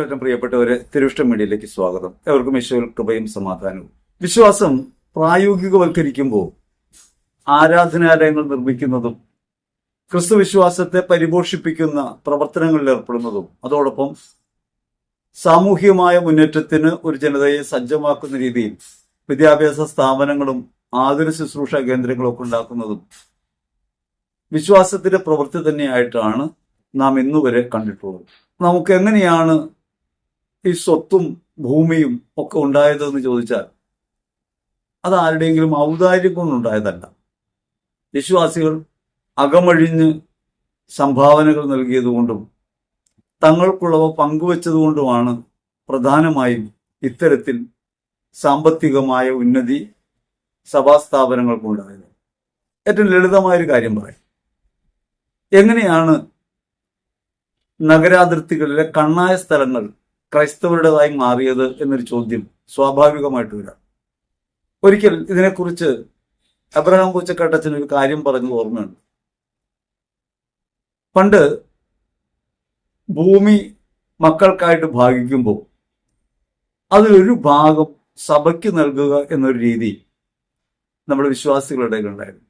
ഏറ്റവും പ്രിയപ്പെട്ടവരെ, തിരുവിഷ്ട മീഡിയയിലേക്ക് സ്വാഗതം. എവർക്കും ഈശോയിൽ കൃപയും സമാധാനവും. വിശ്വാസം പ്രായോഗികവൽക്കരിക്കുമ്പോൾ ആരാധനാലയങ്ങൾ നിർമ്മിക്കുന്നതും ക്രിസ്തു വിശ്വാസത്തെ പരിപോഷിപ്പിക്കുന്ന പ്രവർത്തനങ്ങളിൽ ഏർപ്പെടുന്നതും അതോടൊപ്പം സാമൂഹികമായ മുന്നേറ്റത്തിന് ഒരു ജനതയെ സജ്ജമാക്കുന്ന രീതിയിൽ വിദ്യാഭ്യാസ സ്ഥാപനങ്ങളും ആതുര ശുശ്രൂഷ കേന്ദ്രങ്ങളും ഒക്കെ ഉണ്ടാക്കുന്നതും വിശ്വാസത്തിന്റെ പ്രവൃത്തി തന്നെയായിട്ടാണ് നാം ഇന്നുവരെ കണ്ടിട്ടുള്ളത്. നമുക്ക് എങ്ങനെയാണ് ഈ സ്വത്തും ഭൂമിയും ഒക്കെ ഉണ്ടായതെന്ന് ചോദിച്ചാൽ അത് ആരുടെയെങ്കിലും ഔദാര്യം കൊണ്ടുണ്ടായതല്ല. വിശ്വാസികൾ അകമഴിഞ്ഞ് സംഭാവനകൾ നൽകിയതുകൊണ്ടും തങ്ങൾക്കുള്ളവ പങ്കുവച്ചതുകൊണ്ടുമാണ് പ്രധാനമായും ഇത്തരത്തിൽ സാമ്പത്തികമായ ഉന്നതി സഭാസ്ഥാപനങ്ങൾക്കുണ്ടായത്. ഏറ്റവും ലളിതമായൊരു കാര്യം പറയാം. എങ്ങനെയാണ് നഗരാതിർത്തികളിലെ കണ്ണായ സ്ഥലങ്ങൾ ക്രൈസ്തവരുടേതായി മാറിയത് എന്നൊരു ചോദ്യം സ്വാഭാവികമായിട്ട് വരാം. ഒരിക്കൽ ഇതിനെക്കുറിച്ച് അബ്രഹാം പൂച്ചക്കാട്ടച്ചൻ ഒരു കാര്യം പറഞ്ഞത് ഓർമ്മയുണ്ട്. പണ്ട് ഭൂമി മക്കൾക്കായിട്ട് ഭാഗിക്കുമ്പോൾ അതിലൊരു ഭാഗം സഭയ്ക്ക് നൽകുക എന്നൊരു രീതി നമ്മുടെ വിശ്വാസികളുടെ ഉണ്ടായിരുന്നു.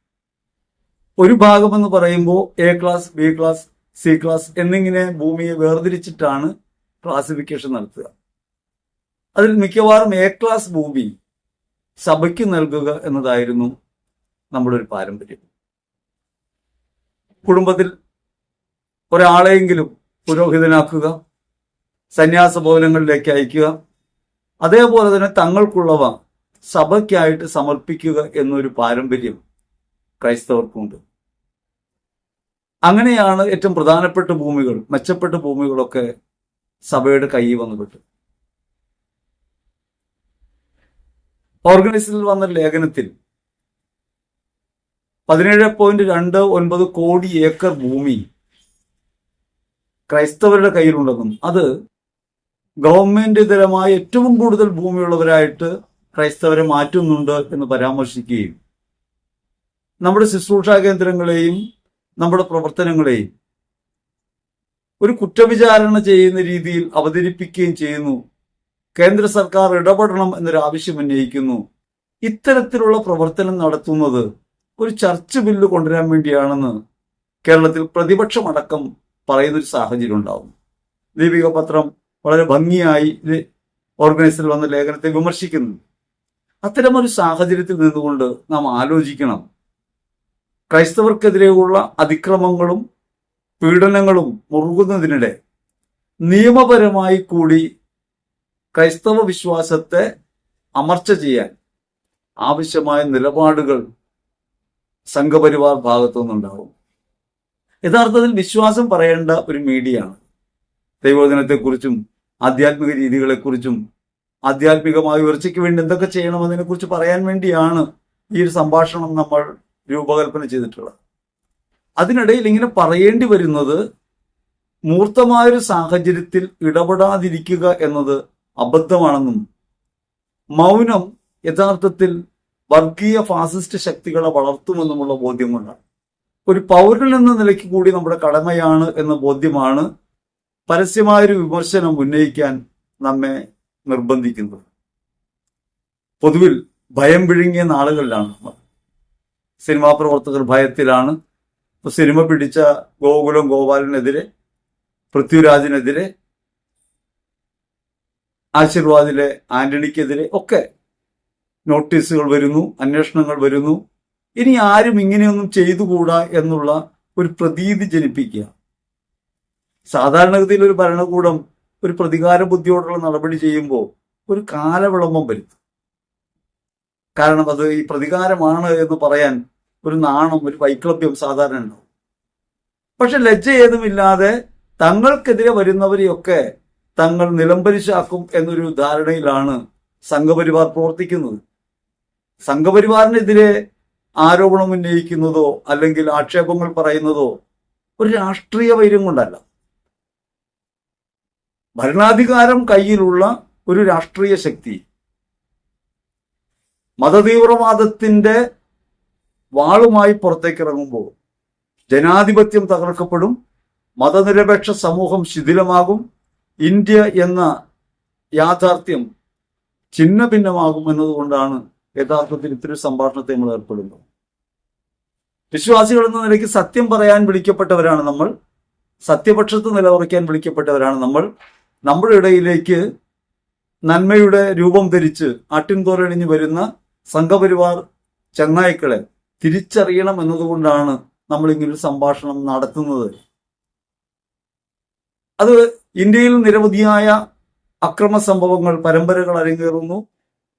ഒരു ഭാഗം എന്ന് പറയുമ്പോൾ A class, B class, C class എന്നിങ്ങനെ ഭൂമിയെ വേർതിരിച്ചിട്ടാണ് ക്ലാസിഫിക്കേഷൻ നടത്തുക. അതിൽ മിക്കവാറും എ ക്ലാസ് ഭൂമി സഭയ്ക്ക് നൽകുക എന്നതായിരുന്നു നമ്മുടെ ഒരു പാരമ്പര്യം. കുടുംബത്തിൽ ഒരാളെയെങ്കിലും പുരോഹിതനാക്കുക, സന്യാസ ഭവനങ്ങളിലേക്ക് അയക്കുക, അതേപോലെ തന്നെ തങ്ങൾക്കുള്ളവ സഭയ്ക്കായിട്ട് സമർപ്പിക്കുക എന്നൊരു പാരമ്പര്യം ക്രൈസ്തവർക്കുണ്ട്. അങ്ങനെയാണ് ഏറ്റവും പ്രധാനപ്പെട്ട ഭൂമികൾ, മെച്ചപ്പെട്ട ഭൂമികളൊക്കെ സഭയുടെ കയ്യിൽ വന്നുപെട്ടു. ഓർഗനൈസിൽ വന്ന ലേഖനത്തിൽ 17.29 കോടി ഏക്കർ ഭൂമി ക്രൈസ്തവരുടെ കയ്യിലുണ്ടെന്നും അത് ഗവൺമെന്റ് ഇതരമായ ഏറ്റവും കൂടുതൽ ഭൂമിയുള്ളവരായിട്ട് ക്രൈസ്തവരെ മാറ്റുന്നുണ്ട് എന്ന് പരാമർശിക്കുകയും നമ്മുടെ ശുശ്രൂഷാ കേന്ദ്രങ്ങളെയും നമ്മുടെ പ്രവർത്തനങ്ങളെയും ഒരു കുറ്റവിചാരണ ചെയ്യുന്ന രീതിയിൽ അവതരിപ്പിക്കുകയും ചെയ്യുന്നു. കേന്ദ്ര സർക്കാർ ഇടപെടണം എന്നൊരു ആവശ്യം ഉന്നയിക്കുന്നു. ഇത്തരത്തിലുള്ള പ്രവർത്തനം നടത്തുന്നത് ഒരു ചർച്ച് ബില്ല് കൊണ്ടുവരാൻ വേണ്ടിയാണെന്ന് കേരളത്തിൽ പ്രതിപക്ഷമടക്കം പറയുന്നൊരു സാഹചര്യം ഉണ്ടാവും. ദീപിക പത്രം വളരെ ഭംഗിയായി ഓർഗനൈസറിൽ വന്ന ലേഖനത്തെ വിമർശിക്കുന്നു. അത്തരമൊരു സാഹചര്യത്തിൽ നിന്നുകൊണ്ട് നാം ആലോചിക്കണം, ക്രൈസ്തവർക്കെതിരെയുള്ള അതിക്രമങ്ങളും പീഡനങ്ങളും മുറുകുന്നതിനിടെ നിയമപരമായി കൂടി ക്രൈസ്തവ വിശ്വാസത്തെ അമർച്ച ചെയ്യാൻ ആവശ്യമായ നിലപാടുകൾ സംഘപരിവാർ ഭാഗത്തു നിന്നുണ്ടാവും. യഥാർത്ഥത്തിൽ വിശ്വാസം പറയേണ്ട ഒരു മീഡിയയാണ്. ദൈവവചനത്തെക്കുറിച്ചും ആധ്യാത്മിക രീതികളെക്കുറിച്ചും ആധ്യാത്മികമായ ഉയർച്ചയ്ക്ക് വേണ്ടി എന്തൊക്കെ ചെയ്യണമെന്നതിനെക്കുറിച്ച് പറയാൻ വേണ്ടിയാണ് ഈ ഒരു സംഭാഷണം നമ്മൾ രൂപകൽപ്പന ചെയ്തിട്ടുള്ളത്. അതിനിടയിൽ ഇങ്ങനെ പറയേണ്ടി വരുന്നത് മൂർത്തമായൊരു സാഹചര്യത്തിൽ ഇടപെടാതിരിക്കുക എന്നത് അബദ്ധമാണെന്നും മൗനം യഥാർത്ഥത്തിൽ വർഗീയ ഫാസിസ്റ്റ് ശക്തികളെ വളർത്തുമെന്നുമുള്ള ബോധ്യം കൊണ്ടാണ്. ഒരു പൗരൻ എന്ന നിലയ്ക്ക് കൂടി നമ്മുടെ കടമയാണ് എന്ന ബോധ്യമാണ് പരസ്യമായൊരു വിമർശനം ഉന്നയിക്കാൻ നമ്മെ നിർബന്ധിക്കുന്നത്. പൊതുവിൽ ഭയം വിഴുങ്ങിയ നാളുകളിലാണ് നമ്മൾ. സിനിമാ പ്രവർത്തകർ ഭയത്തിലാണ്. സിനിമ പിടിച്ച ഗോകുലം ഗോപാലിനെതിരെ, പൃഥ്വിരാജിനെതിരെ, ആശീർവാദിലെ ആന്റണിക്കെതിരെ ഒക്കെ നോട്ടീസുകൾ വരുന്നു, അന്വേഷണങ്ങൾ വരുന്നു. ഇനി ആരും ഇങ്ങനെയൊന്നും ചെയ്തുകൂടാ എന്നുള്ള ഒരു പ്രതീതി ജനിപ്പിക്കുക. സാധാരണഗതിയിൽ ഒരു ഭരണകൂടം ഒരു പ്രതികാര ബുദ്ധിയോടുള്ള നടപടി ചെയ്യുമ്പോൾ ഒരു കാലവിളംബം വരുത്തും. കാരണം അത് ഈ പ്രതികാരമാണ് എന്ന് പറയാൻ ഒരു നാണം, ഒരു വൈക്ലഭ്യം സാധാരണ ഉണ്ടാവും. പക്ഷെ ലജ്ജ ഏതുമില്ലാതെ തങ്ങൾക്കെതിരെ വരുന്നവരെയൊക്കെ തങ്ങൾ നിലംപരിശാക്കും എന്നൊരു ധാരണയിലാണ് സംഘപരിവാർ പ്രവർത്തിക്കുന്നത്. സംഘപരിവാറിനെതിരെ ആരോപണം ഉന്നയിക്കുന്നതോ അല്ലെങ്കിൽ ആക്ഷേപങ്ങൾ പറയുന്നതോ ഒരു രാഷ്ട്രീയ വൈര്യം കൊണ്ടല്ല. ഭരണാധികാരം കയ്യിലുള്ള ഒരു രാഷ്ട്രീയ ശക്തി മതതീവ്രവാദത്തിന്റെ വാളുമായി പുറത്തേക്ക് ഇറങ്ങുമ്പോൾ ജനാധിപത്യം തകർക്കപ്പെടും, മതനിരപേക്ഷ സമൂഹം ശിഥിലമാകും, ഇന്ത്യ എന്ന യാഥാർത്ഥ്യം ഛിന്ന ഭിന്നമാകും എന്നതുകൊണ്ടാണ് യഥാർത്ഥത്തിൽ ഇത്തരം സംഭാഷണത്തെ നമ്മൾ ഏർപ്പെടുന്നത്. വിശ്വാസികൾ എന്ന നിലയ്ക്ക് സത്യം പറയാൻ വിളിക്കപ്പെട്ടവരാണ് നമ്മൾ, സത്യപക്ഷത്ത് നിലയുറയ്ക്കാൻ വിളിക്കപ്പെട്ടവരാണ് നമ്മൾ. നമ്മുടെ ഇടയിലേക്ക് നന്മയുടെ രൂപം ധരിച്ച് ആട്ടിൻതോലണിഞ്ഞ് വരുന്ന സംഘപരിവാർ ചങ്ങായിക്കളെ തിരിച്ചറിയണം എന്നതുകൊണ്ടാണ് നമ്മൾ ഇങ്ങനൊരു സംഭാഷണം നടത്തുന്നത്. അത് ഇന്ത്യയിൽ നിരവധിയായ അക്രമ സംഭവങ്ങൾ, പരമ്പരകൾ അരങ്ങേറുന്നു.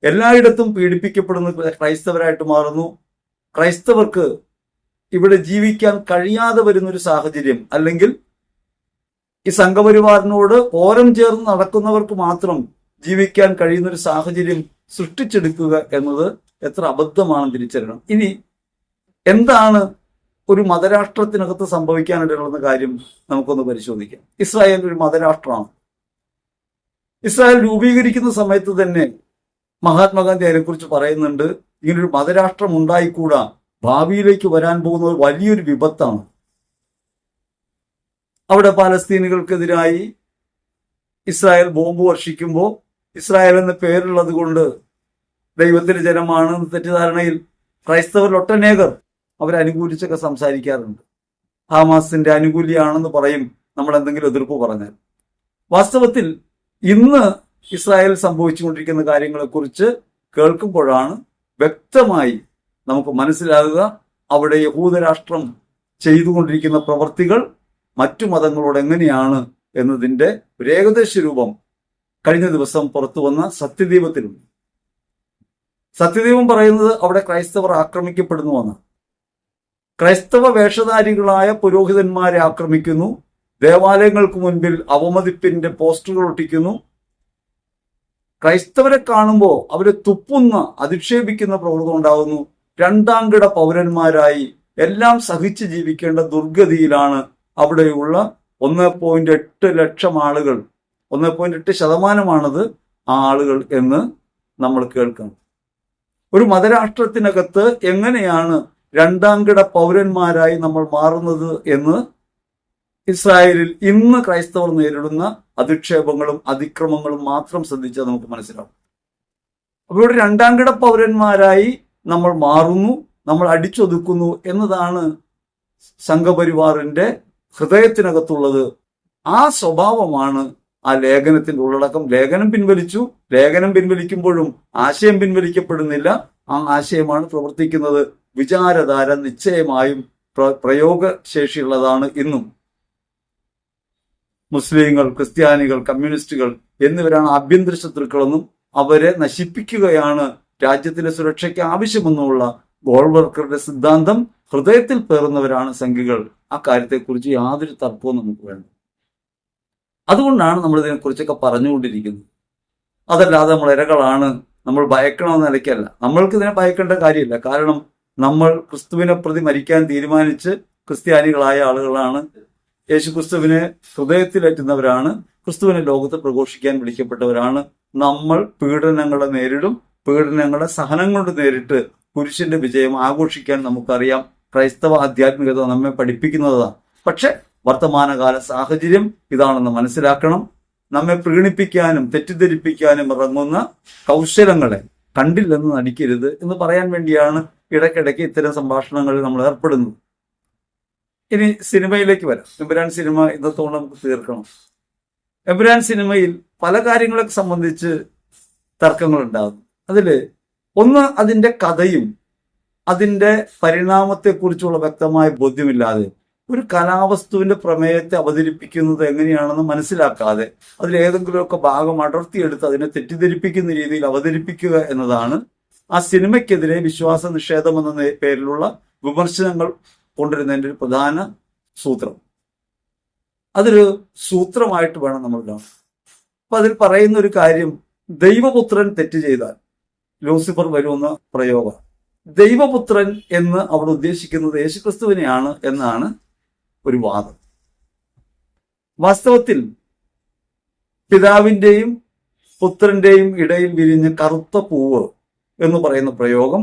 എല്ലായിടത്തും പീഡിപ്പിക്കപ്പെടുന്ന ക്രൈസ്തവരായിട്ട് മാറുന്നു. ക്രൈസ്തവർക്ക് ഇവിടെ ജീവിക്കാൻ കഴിയാതെ വരുന്നൊരു സാഹചര്യം, അല്ലെങ്കിൽ ഈ സംഘപരിവാറിനോട് ഓരം ചേർന്ന് നടക്കുന്നവർക്ക് മാത്രം ജീവിക്കാൻ കഴിയുന്ന ഒരു സാഹചര്യം സൃഷ്ടിച്ചെടുക്കുക എന്നത് എത്ര അബദ്ധമാണെന്ന് തിരിച്ചറിയണം. ഇനി എന്താണ് ഒരു മതരാഷ്ട്രത്തിനകത്ത് സംഭവിക്കാനിടയുള്ള കാര്യം നമുക്കൊന്ന് പരിശോധിക്കാം. ഇസ്രായേൽ ഒരു മതരാഷ്ട്രമാണ്. ഇസ്രായേൽ രൂപീകരിക്കുന്ന സമയത്ത് തന്നെ മഹാത്മാഗാന്ധി അതിനെക്കുറിച്ച് പറയുന്നുണ്ട്, ഇങ്ങനൊരു മതരാഷ്ട്രം ഉണ്ടായിക്കൂടാ, ഭാവിയിലേക്ക് വരാൻ പോകുന്നത് വലിയൊരു വിപത്താണ്. അവിടെ പാലസ്തീനികൾക്കെതിരായി ഇസ്രായേൽ ബോംബ് വർഷിക്കുമ്പോൾ ഇസ്രായേൽ എന്ന പേരുള്ളത് കൊണ്ട് ദൈവത്തിന്റെ ജനമാണ് തെറ്റിദ്ധാരണയിൽ ക്രൈസ്തവർ ഒട്ടനേകർ അവരനുകൂലിച്ചൊക്കെ സംസാരിക്കാറുണ്ട്. ഹമാസിന്റെ അനുകൂലിയാണെന്ന് പറയും നമ്മൾ എന്തെങ്കിലും എതിർപ്പ് പറഞ്ഞാൽ. വാസ്തവത്തിൽ ഇന്ന് ഇസ്രായേൽ സംഭവിച്ചുകൊണ്ടിരിക്കുന്ന കാര്യങ്ങളെക്കുറിച്ച് കേൾക്കുമ്പോഴാണ് വ്യക്തമായി നമുക്ക് മനസ്സിലാകുക അവിടെ യഹൂദരാഷ്ട്രം ചെയ്തുകൊണ്ടിരിക്കുന്ന പ്രവർത്തികൾ മറ്റു മതങ്ങളോട് എങ്ങനെയാണ് എന്നതിന്റെ ഒരു ഏകദേശ രൂപം കഴിഞ്ഞ ദിവസം പുറത്തു വന്ന സത്യദീപത്തിലുണ്ട്. സത്യദീപം പറയുന്നത് അവിടെ ക്രൈസ്തവർ ആക്രമിക്കപ്പെടുന്നുവെന്ന്. ക്രൈസ്തവ വേഷധാരികളായ പുരോഹിതന്മാരെ ആക്രമിക്കുന്നു, ദേവാലയങ്ങൾക്ക് മുൻപിൽ അവമതിപ്പിന്റെ പോസ്റ്ററുകൾ ഒട്ടിക്കുന്നു, ക്രൈസ്തവരെ കാണുമ്പോൾ അവരെ തുപ്പുന്ന, അധിക്ഷേപിക്കുന്ന പ്രവൃത്തി ഉണ്ടാകുന്നു. രണ്ടാം കിട പൗരന്മാരായി എല്ലാം സഹിച്ച് ജീവിക്കേണ്ട ദുർഗതിയിലാണ് അവിടെയുള്ള 1.8 ലക്ഷം ആളുകൾ, 1.8% ആ ആളുകൾ എന്ന് നമ്മൾ കേൾക്കണം. ഒരു മതരാഷ്ട്രത്തിനകത്ത് എങ്ങനെയാണ് രണ്ടാം കിട പൗരന്മാരായി നമ്മൾ മാറുന്നത് എന്ന് ഇസ്രായേലിൽ ഇന്ന് ക്രൈസ്തവർ നേരിടുന്ന അധിക്ഷേപങ്ങളും അതിക്രമങ്ങളും മാത്രം ശ്രദ്ധിച്ചാൽ നമുക്ക് മനസ്സിലാവും. അപ്പോൾ ഇവിടെ രണ്ടാം കിട പൗരന്മാരായി നമ്മൾ മാറുന്നു, നമ്മൾ അടിച്ചൊതുക്കുന്നു എന്നതാണ് സംഘപരിവാറിന്റെ ഹൃദയത്തിനകത്തുള്ളത്. ആ സ്വഭാവമാണ് ആ ലേഖനത്തിന്റെ ഉള്ളടക്കം. ലേഖനം പിൻവലിച്ചു, ലേഖനം പിൻവലിക്കുമ്പോഴും ആശയം പിൻവലിക്കപ്പെടുന്നില്ല. ആ ആശയമാണ് പ്രവർത്തിക്കുന്നത്. വിചാരധാര നിശ്ചയമായും പ്രയോഗശേഷിയുള്ളതാണ് ഇന്നും. മുസ്ലിങ്ങൾ, ക്രിസ്ത്യാനികൾ, കമ്മ്യൂണിസ്റ്റുകൾ എന്നിവരാണ് ആഭ്യന്തര ശത്രുക്കളെന്നും അവരെ നശിപ്പിക്കുകയാണ് രാജ്യത്തിന്റെ സുരക്ഷയ്ക്ക് ആവശ്യമെന്നുമുള്ള ഗോൾവർക്കറുടെ സിദ്ധാന്തം ഹൃദയത്തിൽ പേറുന്നവരാണ് സംഘികൾ. ആ കാര്യത്തെക്കുറിച്ച് യാതൊരു തർക്കവും നമുക്ക് വേണ്ട. അതുകൊണ്ടാണ് നമ്മൾ ഇതിനെക്കുറിച്ചൊക്കെ പറഞ്ഞുകൊണ്ടിരിക്കുന്നത്. അതല്ലാതെ നമ്മൾ ഇരകളാണ്, നമ്മൾ ഭയക്കണമെന്ന നിലയ്ക്കല്ല. നമ്മൾക്ക് ഇതിനെ ഭയക്കേണ്ട കാര്യമില്ല. കാരണം നമ്മൾ ക്രിസ്തുവിനെ പ്രതി മരിക്കാൻ തീരുമാനിച്ച് ക്രിസ്ത്യാനികളായ ആളുകളാണ്. യേശു ക്രിസ്തുവിനെ ഹൃദയത്തിലേറ്റുന്നവരാണ്. ക്രിസ്തുവിനെ ലോകത്ത് പ്രഘോഷിക്കാൻ വിളിക്കപ്പെട്ടവരാണ്. നമ്മൾ പീഡനങ്ങളെ നേരിടും. പീഡനങ്ങളെ സഹനം കൊണ്ട് നേരിട്ട് കുരിശിന്റെ വിജയം ആഘോഷിക്കാൻ നമുക്കറിയാം. ക്രൈസ്തവ ആധ്യാത്മികത നമ്മെ പഠിപ്പിക്കുന്നതാണ്. പക്ഷെ വർത്തമാനകാല സാഹചര്യം ഇതാണെന്ന് മനസ്സിലാക്കണം. നമ്മെ പ്രീണിപ്പിക്കാനും തെറ്റിദ്ധരിപ്പിക്കാനും ഇറങ്ങുന്ന കൗശലങ്ങളെ കണ്ടില്ലെന്ന് നടിക്കരുത് എന്ന് പറയാൻ വേണ്ടിയാണ് ഇടയ്ക്കിടയ്ക്ക് ഇത്തരം സംഭാഷണങ്ങളിൽ നമ്മൾ ഏർപ്പെടുന്നത്. ഇനി സിനിമയിലേക്ക് വരാം. എമ്പുരാൻ സിനിമ ഇന്നത്തോളം നമുക്ക് തീർക്കണം. എമ്പുരാൻ സിനിമയിൽ പല കാര്യങ്ങളെ സംബന്ധിച്ച് തർക്കങ്ങളുണ്ടാകുന്നു. അതില് ഒന്ന്, അതിന്റെ കഥയും അതിന്റെ പരിണാമത്തെക്കുറിച്ചുള്ള വ്യക്തമായ ബോധ്യമില്ലാതെ ഒരു കലാവസ്തുവിന്റെ പ്രമേയത്തെ അവതരിപ്പിക്കുന്നത് എങ്ങനെയാണെന്ന് മനസ്സിലാക്കാതെ അതിലേതെങ്കിലുമൊക്കെ ഭാഗം അടർത്തിയെടുത്ത് അതിനെ തെറ്റിദ്ധരിപ്പിക്കുന്ന രീതിയിൽ അവതരിപ്പിക്കുക എന്നതാണ് ആ സിനിമയ്ക്കെതിരെ വിശ്വാസ നിഷേധം എന്ന പേരിലുള്ള വിമർശനങ്ങൾ കൊണ്ടുവരുന്നതിന്റെ ഒരു പ്രധാന സൂത്രം. അതൊരു സൂത്രമായിട്ട് വേണം നമ്മൾ കാണാൻ. അപ്പൊ അതിൽ പറയുന്ന ഒരു കാര്യം, ദൈവപുത്രൻ തെറ്റ് ചെയ്താൽ ലൂസിഫർ വരുമെന്ന പ്രയോഗം. ദൈവപുത്രൻ എന്ന് അവിടെ ഉദ്ദേശിക്കുന്നത് യേശുക്രിസ്തുവിനെയാണ് എന്നാണ് ഒരു വാദം. വാസ്തവത്തിൽ പിതാവിന്റെയും പുത്രന്റെയും ഇടയിൽ വിരിഞ്ഞ കറുത്ത പൂവ് എന്ന് പറയുന്ന പ്രയോഗം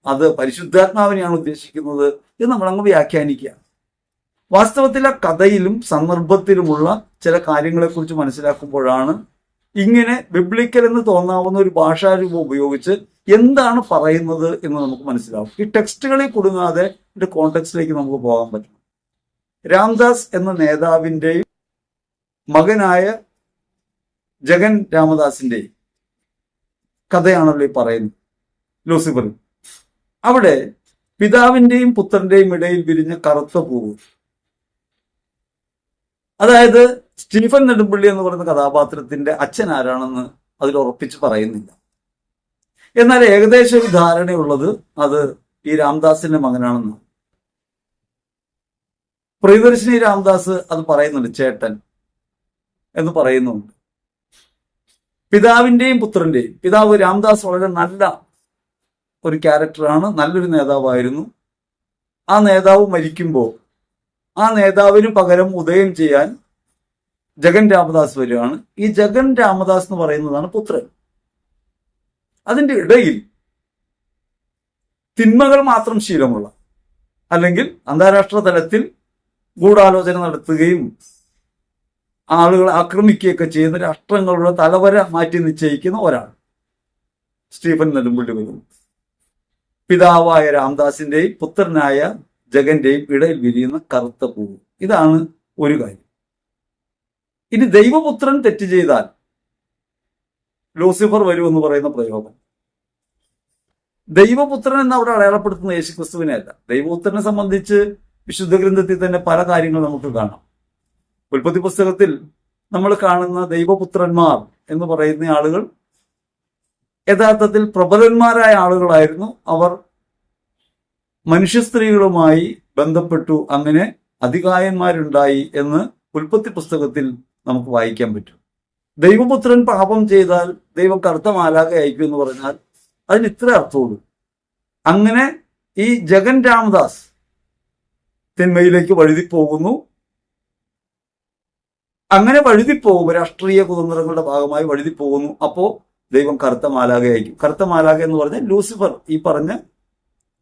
അത് പരിശുദ്ധാത്മാവിനെയാണ് ഉദ്ദേശിക്കുന്നത് എന്ന് നമ്മളങ്ങ് വ്യാഖ്യാനിക്കുക. വാസ്തവത്തിൽ ആ കഥയിലും സന്ദർഭത്തിലുമുള്ള ചില കാര്യങ്ങളെക്കുറിച്ച് മനസ്സിലാക്കുമ്പോഴാണ് ഇങ്ങനെ ബിബ്ലിക്കൽ എന്ന് തോന്നാവുന്ന ഒരു ഭാഷാരൂപം ഉപയോഗിച്ച് എന്താണ് പറയുന്നത് എന്ന് നമുക്ക് മനസ്സിലാവും. ഈ ടെക്സ്റ്റുകളിൽ കുടുങ്ങാതെ ഇതിന്റെ കോണ്ടെക്സ്റ്റിലേക്ക് നമുക്ക് പോകാൻ പറ്റും. രാംദാസ് എന്ന നേതാവിൻ്റെയും മകനായ ജഗൻ രാമദാസിന്റെയും കഥയാണല്ലോ ഈ പറയുന്നത്, ലൂസിഫർ. അവിടെ പിതാവിന്റെയും പുത്രന്റെയും ഇടയിൽ വിരിഞ്ഞ കറുത്ത പൂവ്, അതായത് സ്റ്റീഫൻ നെടുമ്പള്ളി എന്ന് പറയുന്ന കഥാപാത്രത്തിന്റെ അച്ഛൻ ആരാണെന്ന് അതിൽ ഉറപ്പിച്ച് പറയുന്നില്ല. എന്നാൽ ഏകദേശം ഒരു ധാരണയുള്ളത് അത് ഈ രാംദാസിന്റെ മകനാണെന്ന്. പ്രിയദർശിനി രാംദാസ് അത് പറയുന്നുണ്ട്, ചേട്ടൻ എന്ന് പറയുന്നുണ്ട്. പിതാവിന്റെയും പുത്രന്റെയും, പിതാവ് രാംദാസ് വളരെ നല്ല ഒരു ക്യാരക്ടറാണ്, നല്ലൊരു നേതാവായിരുന്നു. ആ നേതാവ് മരിക്കുമ്പോൾ ആ നേതാവിന് പകരം ഉദയം ചെയ്യാൻ ജഗൻ രാമദാസ് വരികയാണ്. ഈ ജഗൻ രാമദാസ് എന്ന് പറയുന്നതാണ് പുത്രൻ. അതിന്റെ ഇടയിൽ തിന്മകൾ മാത്രം ശീലമുള്ള, അല്ലെങ്കിൽ അന്താരാഷ്ട്ര തലത്തിൽ ഗൂഢാലോചന നടത്തുകയും ആളുകളെ ആക്രമിക്കുകയൊക്കെ ചെയ്യുന്ന രാഷ്ട്രങ്ങളുടെ തലവര മാറ്റി നിശ്ചയിക്കുന്ന ഒരാൾ സ്റ്റീഫൻ നെടുമ്പള്ളി വരുന്നു. പിതാവായ രാംദാസിന്റെയും പുത്രനായ ജഗന്റെയും ഇടയിൽ വിരിയുന്ന കറുത്ത പൂവ്. ഇതാണ് ഒരു കാര്യം. ഇനി ദൈവപുത്രൻ തെറ്റ് ചെയ്താൽ ലൂസിഫർ വരുമെന്ന് പറയുന്ന പ്രയോഗം, ദൈവപുത്രൻ എന്ന് അവിടെ അടയാളപ്പെടുത്തുന്ന യേശുക്രിസ്തുവിനെ അല്ല. ദൈവപുത്രനെ സംബന്ധിച്ച് വിശുദ്ധ ഗ്രന്ഥത്തിൽ തന്നെ പല കാര്യങ്ങൾ നമുക്ക് കാണാം. ഉൽപ്പത്തി പുസ്തകത്തിൽ നമ്മൾ കാണുന്ന ദൈവപുത്രന്മാർ എന്ന് പറയുന്ന ആളുകൾ യഥാർത്ഥത്തിൽ പ്രബലന്മാരായ ആളുകളായിരുന്നു. അവർ മനുഷ്യ സ്ത്രീകളുമായി ബന്ധപ്പെട്ടു, അങ്ങനെ അതികായന്മാരുണ്ടായി എന്ന് ഉൽപ്പത്തി പുസ്തകത്തിൽ നമുക്ക് വായിക്കാൻ പറ്റും. ദൈവപുത്രൻ പാപം ചെയ്താൽ ദൈവം കറുത്ത മാലാഖ അയക്കും എന്ന് പറഞ്ഞാൽ അതിന് ഇത്ര അർത്ഥമുള്ളൂ. അങ്ങനെ ഈ ജഗൻ രാമദാസ് തിന്മയിലേക്ക് വഴുതിപ്പോകുന്നു. അങ്ങനെ വഴുതിപ്പോകുമ്പോൾ രാഷ്ട്രീയ കുതന്ത്രങ്ങളുടെ ഭാഗമായി വഴുതിപ്പോകുന്നു. അപ്പോ ദൈവം കറുത്ത മാലാഖ അയക്കും. കറുത്ത മാലാഖ എന്ന് പറഞ്ഞാൽ ലൂസിഫർ, ഈ പറഞ്ഞ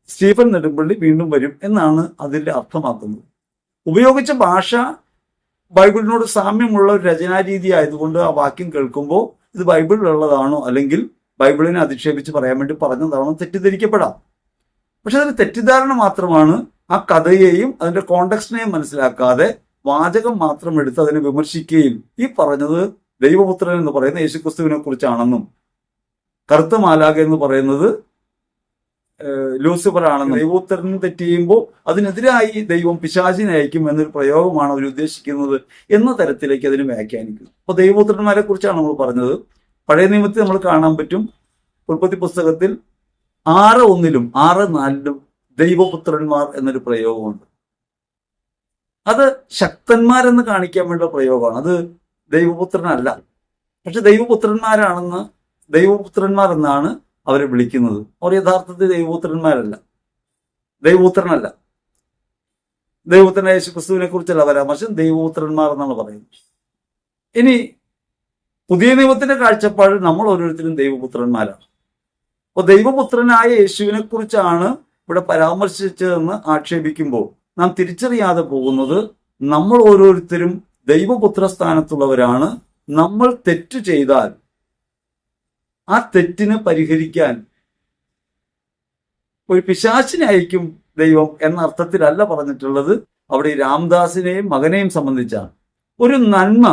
സ്റ്റീഫൻ നെടുമ്പള്ളി വീണ്ടും വരും എന്നാണ് അതിന്റെ അർത്ഥമാക്കുന്നത്. ഉപയോഗിച്ച ഭാഷ ബൈബിളിനോട് സാമ്യമുള്ള ഒരു രചനാരീതി ആയതുകൊണ്ട് ആ വാക്യം കേൾക്കുമ്പോൾ ഇത് ബൈബിളിലുള്ളതാണോ അല്ലെങ്കിൽ ബൈബിളിനെ അധിക്ഷേപിച്ച് പറയാൻ വേണ്ടി പറഞ്ഞതാണോ തെറ്റിദ്ധരിക്കപ്പെടാം. പക്ഷെ അതൊരു തെറ്റിദ്ധാരണ മാത്രമാണ്. ആ കഥയെയും അതിന്റെ കോണ്ടെക്സ്റ്റിനെയും മനസ്സിലാക്കാതെ വാചകം മാത്രം എടുത്ത് അതിനെ വിമർശിക്കുകയും ഈ പറഞ്ഞത് ദൈവപുത്രൻ എന്ന് പറയുന്ന യേശുക്രിസ്തുവിനെ കുറിച്ചാണെന്നും കറുത്ത മാലാഖ എന്ന് പറയുന്നത് ലൂസിഫർ ആണെന്നും ദൈവപുത്രൻ തെറ്റ് ചെയ്യുമ്പോൾ അതിനെതിരായി ദൈവം പിശാചിനെ അയക്കും എന്നൊരു പ്രയോഗമാണ് അവർ ഉദ്ദേശിക്കുന്നത് എന്ന തരത്തിലേക്ക് അതിനെ വ്യാഖ്യാനിക്കുന്നു. അപ്പൊ ദൈവപുത്രന്മാരെ കുറിച്ചാണ് നമ്മൾ പറഞ്ഞത്. പഴയ നിയമത്തിൽ നമ്മൾ കാണാൻ പറ്റും, ഉൽപ്പത്തി പുസ്തകത്തിൽ 6:1 6:4 ദൈവപുത്രന്മാർ എന്നൊരു പ്രയോഗമുണ്ട്. അത് ശക്തന്മാരെന്ന് കാണിക്കാൻ വേണ്ട പ്രയോഗമാണ്. അത് ദൈവപുത്രനല്ല. പക്ഷെ ദൈവപുത്രന്മാർ എന്നാണ് അവരെ വിളിക്കുന്നത്. അവർ യഥാർത്ഥത്തിൽ ദൈവപുത്രന്മാരല്ല, ദൈവപുത്രനല്ല. ദൈവപുത്രനായ യേശുക്രിസ്തുവിനെ കുറിച്ചല്ല പരാമർശം, ദൈവപുത്രന്മാർ എന്നാണ് പറയുന്നത്. ഇനി പുതിയ നിയമത്തിന്റെ കാഴ്ചപ്പാടിൽ നമ്മൾ ഓരോരുത്തരും ദൈവപുത്രന്മാരാണ്. അപ്പോൾ ദൈവപുത്രനായ യേശുവിനെ കുറിച്ചാണ് ഇവിടെ പരാമർശിച്ചതെന്ന് ആക്ഷേപിക്കുമ്പോൾ നാം തിരിച്ചറിയാതെ പോകുന്നത് നമ്മൾ ഓരോരുത്തരും ദൈവപുത്ര സ്ഥാനത്തുള്ളവരാണ്. നമ്മൾ തെറ്റ് ചെയ്താൽ ആ തെറ്റിന് പരിഹരിക്കാൻ ഒരു പിശാചിനെ അയക്കും ദൈവം എന്ന അർത്ഥത്തിലല്ല പറഞ്ഞിട്ടുള്ളത്. അവിടെ ഈ രാംദാസിനെയും മകനെയും സംബന്ധിച്ചാണ്. ഒരു നന്മ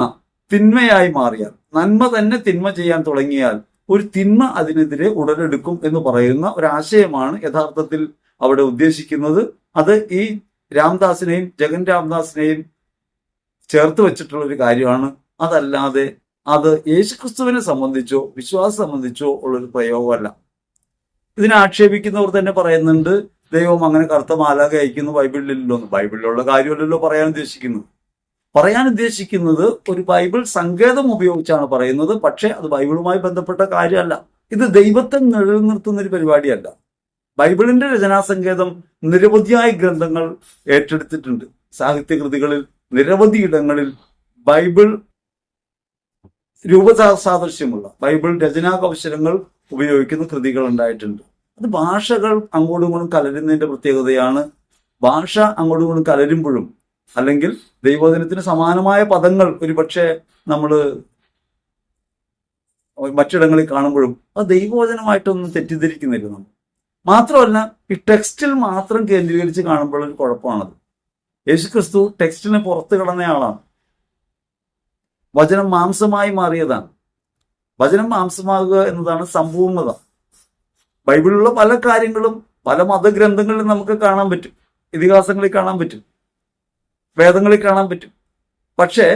തിന്മയായി മാറിയാൽ, നന്മ തന്നെ തിന്മ ചെയ്യാൻ തുടങ്ങിയാൽ ഒരു തിന്മ അതിനെതിരെ ഉടലെടുക്കും എന്ന് പറയുന്ന ഒരാശയമാണ് യഥാർത്ഥത്തിൽ അവിടെ ഉദ്ദേശിക്കുന്നത്. അത് ഈ രാംദാസിനെയും ജഗൻ രാമദാസിനെയും ചേർത്ത് വെച്ചിട്ടുള്ള ഒരു കാര്യമാണ്. അതല്ലാതെ അത് യേശുക്രിസ്തുവിനെ സംബന്ധിച്ചോ വിശ്വാസം സംബന്ധിച്ചോ ഉള്ളൊരു പ്രയോഗമല്ല. ഇതിനെ ആക്ഷേപിക്കുന്നവർ തന്നെ പറയുന്നുണ്ട്, ദൈവം അങ്ങനെ കറുത്ത മാലാഖ അയക്കുന്നു ബൈബിളിലില്ലല്ലോ എന്ന്. ബൈബിളിലുള്ള കാര്യമല്ലല്ലോ പറയാൻ ഉദ്ദേശിക്കുന്നത് ഒരു ബൈബിൾ സങ്കേതം ഉപയോഗിച്ചാണ് പറയുന്നത്. പക്ഷെ അത് ബൈബിളുമായി ബന്ധപ്പെട്ട കാര്യമല്ല. ഇത് ദൈവത്തെ നിലനിർത്തുന്ന ഒരു പരിപാടിയല്ല. ബൈബിളിന്റെ രചനാസങ്കേതം നിരവധിയായ ഗ്രന്ഥങ്ങൾ ഏറ്റെടുത്തിട്ടുണ്ട്. സാഹിത്യകൃതികളിൽ നിരവധി ഇടങ്ങളിൽ ബൈബിൾ രൂപസാദൃശ്യമുള്ള ബൈബിൾ രചനാകൗശലങ്ങൾ ഉപയോഗിക്കുന്ന കൃതികൾ ഉണ്ടായിട്ടുണ്ട്. അത് ഭാഷകൾ അങ്ങോട്ടും ഇങ്ങോട്ടും കലരുന്നതിന്റെ പ്രത്യേകതയാണ്. ഭാഷ അങ്ങോട്ടും ഇങ്ങോട്ടും കലരുമ്പോഴും അല്ലെങ്കിൽ ദൈവവചനത്തിന് സമാനമായ പദങ്ങൾ ഒരുപക്ഷെ നമ്മൾ മറ്റിടങ്ങളിൽ കാണുമ്പോഴും അത് ദൈവവചനമായിട്ടൊന്നും തെറ്റിദ്ധരിക്കുന്നില്ല നമ്മൾ. മാത്രമല്ല, ഈ ടെക്സ്റ്റിൽ മാത്രം കേന്ദ്രീകരിച്ച് കാണുമ്പോഴൊരു കുഴപ്പമാണത്. യേശുക്രിസ്തു ടെക്സ്റ്റിന് പുറത്ത് കിടന്നയാളാണ്. വചനം മാംസമായി മാറിയതാണ്. വചനം മാംസമാകുക എന്നതാണ് സമ്പൂർണ്ണത. ബൈബിളിലുള്ള പല കാര്യങ്ങളും പല മതഗ്രന്ഥങ്ങളിലും നമുക്ക് കാണാൻ പറ്റും, ഇതിഹാസങ്ങളിൽ കാണാൻ പറ്റും, വേദങ്ങളിൽ കാണാൻ പറ്റും. പക്ഷേ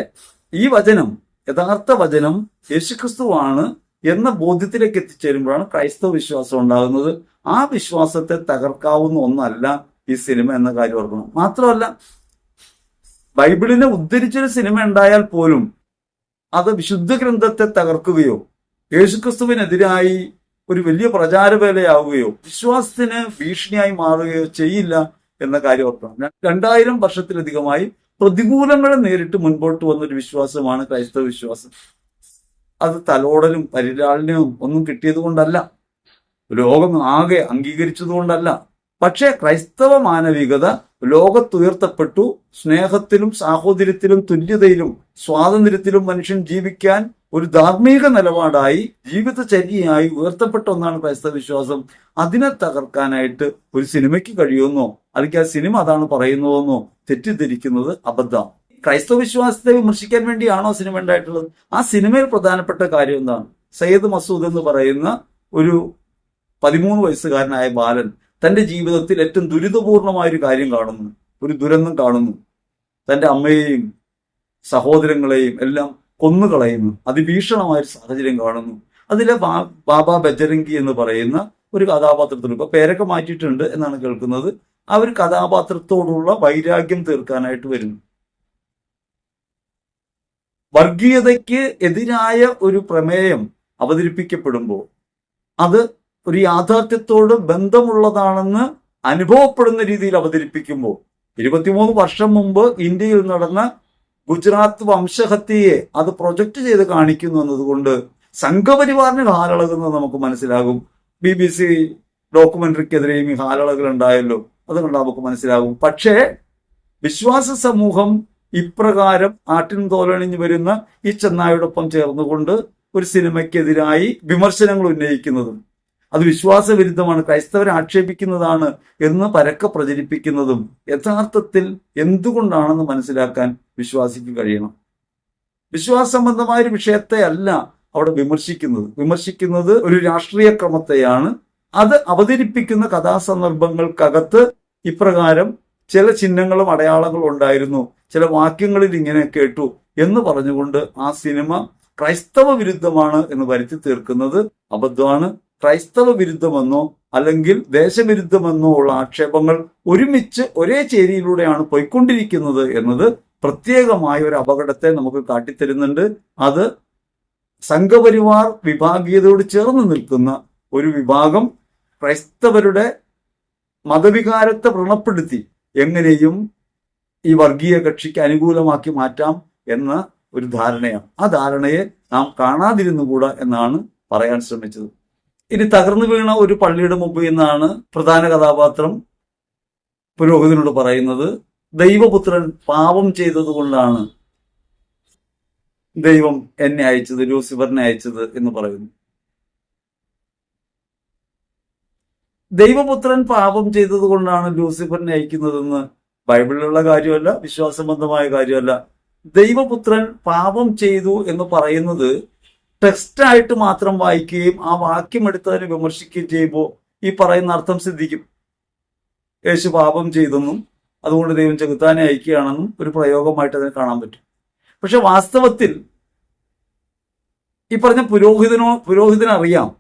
ഈ വചനം, യഥാർത്ഥ വചനം യേശുക്രിസ്തുവാണ് എന്ന ബോധ്യത്തിലേക്ക് എത്തിച്ചേരുമ്പോഴാണ് ക്രൈസ്തവ വിശ്വാസം ഉണ്ടാകുന്നത്. ആ വിശ്വാസത്തെ തകർക്കാവുന്ന ഒന്നല്ല ഈ സിനിമ എന്ന കാര്യം ഓർക്കണം. മാത്രമല്ല, ബൈബിളിനെ ഉദ്ധരിച്ചൊരു സിനിമ ഉണ്ടായാൽ പോലും അത് വിശുദ്ധ ഗ്രന്ഥത്തെ തകർക്കുകയോ യേശുക്രിസ്തുവിനെതിരായി ഒരു വലിയ പ്രചാരവേലയാവുകയോ വിശ്വാസത്തിന് ഭീഷണിയായി മാറുകയോ ചെയ്യില്ല എന്ന കാര്യം ഓർക്കണം. 2000 വർഷത്തിലധികമായി പ്രതികൂലങ്ങളെ നേരിട്ട് മുൻപോട്ട് വന്നൊരു വിശ്വാസമാണ് ക്രൈസ്തവ വിശ്വാസം. അത് തലോടലും പരിലാളനവും ഒന്നും കിട്ടിയത് കൊണ്ടല്ല, ലോകം ആകെ അംഗീകരിച്ചതുകൊണ്ടല്ല. പക്ഷേ ക്രൈസ്തവ മാനവികത ലോകത്തുയർത്തപ്പെട്ടു. സ്നേഹത്തിലും സാഹോദര്യത്തിലും തുല്യതയിലും സ്വാതന്ത്ര്യത്തിലും മനുഷ്യൻ ജീവിക്കാൻ ഒരു ധാർമ്മിക നിലപാടായി ജീവിതചര്യയായി ഉയർത്തപ്പെട്ട ഒന്നാണ് ക്രൈസ്തവ വിശ്വാസം. അതിനെ തകർക്കാനായിട്ട് ഒരു സിനിമയ്ക്ക് കഴിയുമെന്നോ അല്ലെങ്കിൽ ആ സിനിമ അതാണ് പറയുന്നതെന്നോ തെറ്റിദ്ധരിക്കുന്നത് അബദ്ധം. ക്രൈസ്തവ വിശ്വാസത്തെ വിമർശിക്കാൻ വേണ്ടിയാണോ സിനിമ ഉണ്ടായിട്ടുള്ളത്? ആ സിനിമയിൽ പ്രധാനപ്പെട്ട കാര്യം എന്താണ്? സയ്യിദ് മസൂദ് എന്ന് പറയുന്ന ഒരു 13 വയസ്സുകാരനായ ബാലൻ തന്റെ ജീവിതത്തിൽ ഏറ്റവും ദുരിതപൂർണമായൊരു കാര്യം കാണുന്നു, ഒരു ദുരന്തം കാണുന്നു. തന്റെ അമ്മയെയും സഹോദരങ്ങളെയും എല്ലാം കൊന്നുകളയുന്നു. അതിഭീഷണമായൊരു സാഹചര്യം കാണുന്നു. അതിലെ ബാബ ബജരംഗി എന്ന് പറയുന്ന ഒരു കഥാപാത്രത്തിന്, ഇപ്പൊ പേരൊക്കെ മാറ്റിയിട്ടുണ്ട് എന്നാണ് കേൾക്കുന്നത്, ആ ഒരു കഥാപാത്രത്തോടുള്ള വൈരാഗ്യം തീർക്കാനായിട്ട് വരുന്നു. വർഗീയതയ്ക്ക് എതിരായ ഒരു പ്രമേയം അവതരിപ്പിക്കപ്പെടുമ്പോൾ അത് ഒരു യാഥാർത്ഥ്യത്തോട് ബന്ധമുള്ളതാണെന്ന് അനുഭവപ്പെടുന്ന രീതിയിൽ അവതരിപ്പിക്കുമ്പോൾ, 23 വർഷം മുമ്പ് ഇന്ത്യയിൽ നടന്ന ഗുജറാത്ത് വംശഹത്യയെ അത് പ്രൊജക്ട് ചെയ്ത് കാണിക്കുന്നു എന്നതുകൊണ്ട് സംഘപരിവാറിന് ഹാലളകുന്നത് നമുക്ക് മനസ്സിലാകും. BBC ഡോക്യുമെന്ററിക്കെതിരെയും ഈ ഹാലളകൾ ഉണ്ടായല്ലോ, അതുകൊണ്ട് നമുക്ക് മനസ്സിലാകും. പക്ഷേ വിശ്വാസ സമൂഹം ഇപ്രകാരം ആട്ടിൻ തോലണിഞ്ഞു വരുന്ന ഈ ചെന്നായോടൊപ്പം ചേർന്നുകൊണ്ട് ഒരു സിനിമയ്ക്കെതിരായി വിമർശനങ്ങൾ ഉന്നയിക്കുന്നതും അത് വിശ്വാസവിരുദ്ധമാണ്, ക്രൈസ്തവരെ ആക്ഷേപിക്കുന്നതാണ് എന്ന് പരക്കെ പ്രചരിപ്പിക്കുന്നതും യഥാർത്ഥത്തിൽ എന്തുകൊണ്ടാണെന്ന് മനസ്സിലാക്കാൻ വിശ്വാസിക്ക് കഴിയണം. വിശ്വാസ സംബന്ധമായൊരു വിഷയത്തെ അല്ല അവിടെ വിമർശിക്കുന്നത് ഒരു രാഷ്ട്രീയ ക്രമത്തെയാണ്. അത് അവതരിപ്പിക്കുന്ന കഥാസന്ദർഭങ്ങൾക്കകത്ത് ഇപ്രകാരം ചില ചിഹ്നങ്ങളും അടയാളങ്ങളും ഉണ്ടായിരുന്നു, ചില വാക്യങ്ങളിൽ ഇങ്ങനെ കേട്ടു എന്ന് പറഞ്ഞുകൊണ്ട് ആ സിനിമ ക്രൈസ്തവ വിരുദ്ധമാണ് എന്ന് വരുത്തി തീർക്കുന്നത് അബദ്ധമാണ്. ക്രൈസ്തവ വിരുദ്ധമെന്നോ അല്ലെങ്കിൽ ദേശവിരുദ്ധമെന്നോ ഉള്ള ആക്ഷേപങ്ങൾ ഒരുമിച്ച് ഒരേ ചേരിയിലൂടെയാണ് പോയിക്കൊണ്ടിരിക്കുന്നത് എന്നത് പ്രത്യേകമായ ഒരു അപകടത്തെ നമുക്ക് കാട്ടിത്തരുന്നുണ്ട്. അത് സംഘപരിവാർ വിഭാഗീയതയോട് ചേർന്ന് നിൽക്കുന്ന ഒരു വിഭാഗം ക്രൈസ്തവരുടെ മതവികാരത്തെ വ്രണപ്പെടുത്തി എങ്ങനെയും ഈ വർഗീയ കക്ഷിക്ക് അനുകൂലമാക്കി മാറ്റാം എന്ന ഒരു ധാരണയാണ്. ആ ധാരണയെ നാം കാണാതിരുന്നുകൂടാ എന്നാണ് പറയാൻ ശ്രമിച്ചത്. ഇനി തകർന്നു വീണ ഒരു പള്ളിയുടെ മുമ്പിൽ നിന്നാണ് പ്രധാന കഥാപാത്രം പുരോഹിതനോട് പറയുന്നത്, ദൈവപുത്രൻ പാപം ചെയ്തതുകൊണ്ടാണ് ദൈവം എന്നെ അയച്ചത്, ലൂസിഫറിനെ അയച്ചത് എന്ന് പറയുന്നു. ദൈവപുത്രൻ പാപം ചെയ്തതുകൊണ്ടാണ് ലൂസിഫറിനെ അയക്കുന്നതെന്ന് ബൈബിളിലുള്ള കാര്യമല്ല, വിശ്വാസബന്ധമായ കാര്യമല്ല. ദൈവപുത്രൻ പാപം ചെയ്തു എന്ന് പറയുന്നത് ടെക്സ്റ്റായിട്ട് മാത്രം വായിക്കുകയും ആ വാക്യം എടുത്തതിനെ വിമർശിക്കുകയും ചെയ്യുമ്പോൾ ഈ പറയുന്ന അർത്ഥം സിദ്ധിക്കും. യേശു പാപം ചെയ്തെന്നും അതുകൊണ്ട് ദൈവം ചെകുത്താനെ അയക്കുകയാണെന്നും ഒരു പ്രയോഗമായിട്ട് അതിനെ കാണാൻ പറ്റും. പക്ഷെ വാസ്തവത്തിൽ ഈ പറഞ്ഞ പുരോഹിതനറിയാം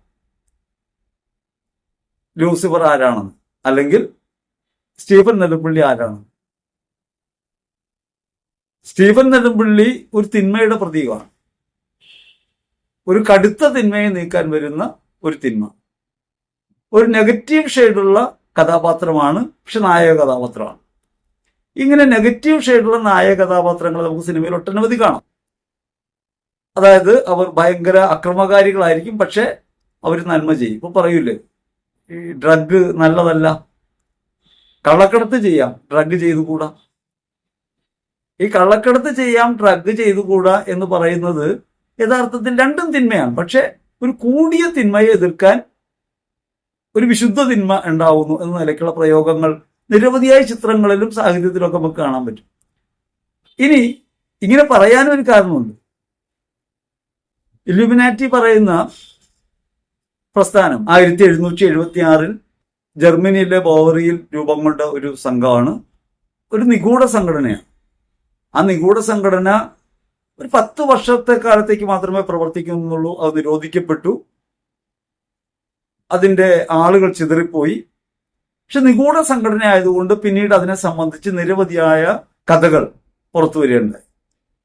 ലൂസിഫർ ആരാണെന്ന്, അല്ലെങ്കിൽ സ്റ്റീഫൻ നെടുമ്പള്ളി ആരാണ്. സ്റ്റീഫൻ നെടുമ്പള്ളി ഒരു തിന്മയുടെ പ്രതീകമാണ്, ഒരു കടുത്ത തിന്മയെ നീക്കാൻ വരുന്ന ഒരു തിന്മ, ഒരു നെഗറ്റീവ് ഷെയ്ഡുള്ള കഥാപാത്രമാണ്, പക്ഷെ നായക കഥാപാത്രമാണ്. ഇങ്ങനെ നെഗറ്റീവ് ഷെയ്ഡുള്ള നായക കഥാപാത്രങ്ങൾ നമുക്ക് സിനിമയിൽ ഒട്ടനവധി കാണാം. അതായത് അവർ ഭയങ്കര അക്രമകാരികളായിരിക്കും, പക്ഷെ അവർ നന്മ ചെയ്യും. ഇപ്പൊ പറയൂലേ, ഈ ഡ്രഗ് നല്ലതല്ല, കള്ളക്കടത്ത് ചെയ്യാം, ഡ്രഗ് ചെയ്തുകൂടാ. ഈ കള്ളക്കടത്ത് ചെയ്യാം, ഡ്രഗ് ചെയ്തുകൂടാ എന്ന് പറയുന്നത് യഥാർത്ഥത്തിൽ രണ്ടും തിന്മയാണ്. പക്ഷെ ഒരു കൂടിയ തിന്മയെ എതിർക്കാൻ ഒരു വിശുദ്ധ തിന്മ ഉണ്ടാവുന്നു എന്ന നിലയ്ക്കുള്ള പ്രയോഗങ്ങൾ നിരവധിയായ ചിത്രങ്ങളിലും സാഹിത്യത്തിലും ഒക്കെ നമുക്ക് കാണാൻ പറ്റും. ഇനി ഇങ്ങനെ പറയാനും ഒരു കാരണമുണ്ട്. ഇല്ലുമിനാറ്റി പറയുന്ന പ്രസ്ഥാനം 1776 ജർമ്മനിയിലെ ബോവറിയിൽ രൂപം കൊണ്ട ഒരു സംഘമാണ്, ഒരു നിഗൂഢ സംഘടനയാണ്. ആ നിഗൂഢ സംഘടന ഒരു 10 വർഷത്തെ കാലത്തേക്ക് മാത്രമേ പ്രവർത്തിക്കുന്നുള്ളൂ. അത് നിരോധിക്കപ്പെട്ടു, അതിന്റെ ആളുകൾ ചിതറിപ്പോയി. പക്ഷെ നിഗൂഢ സംഘടന ആയതുകൊണ്ട് പിന്നീട് അതിനെ സംബന്ധിച്ച് നിരവധിയായ കഥകൾ പുറത്തു വരികയുണ്ടായി.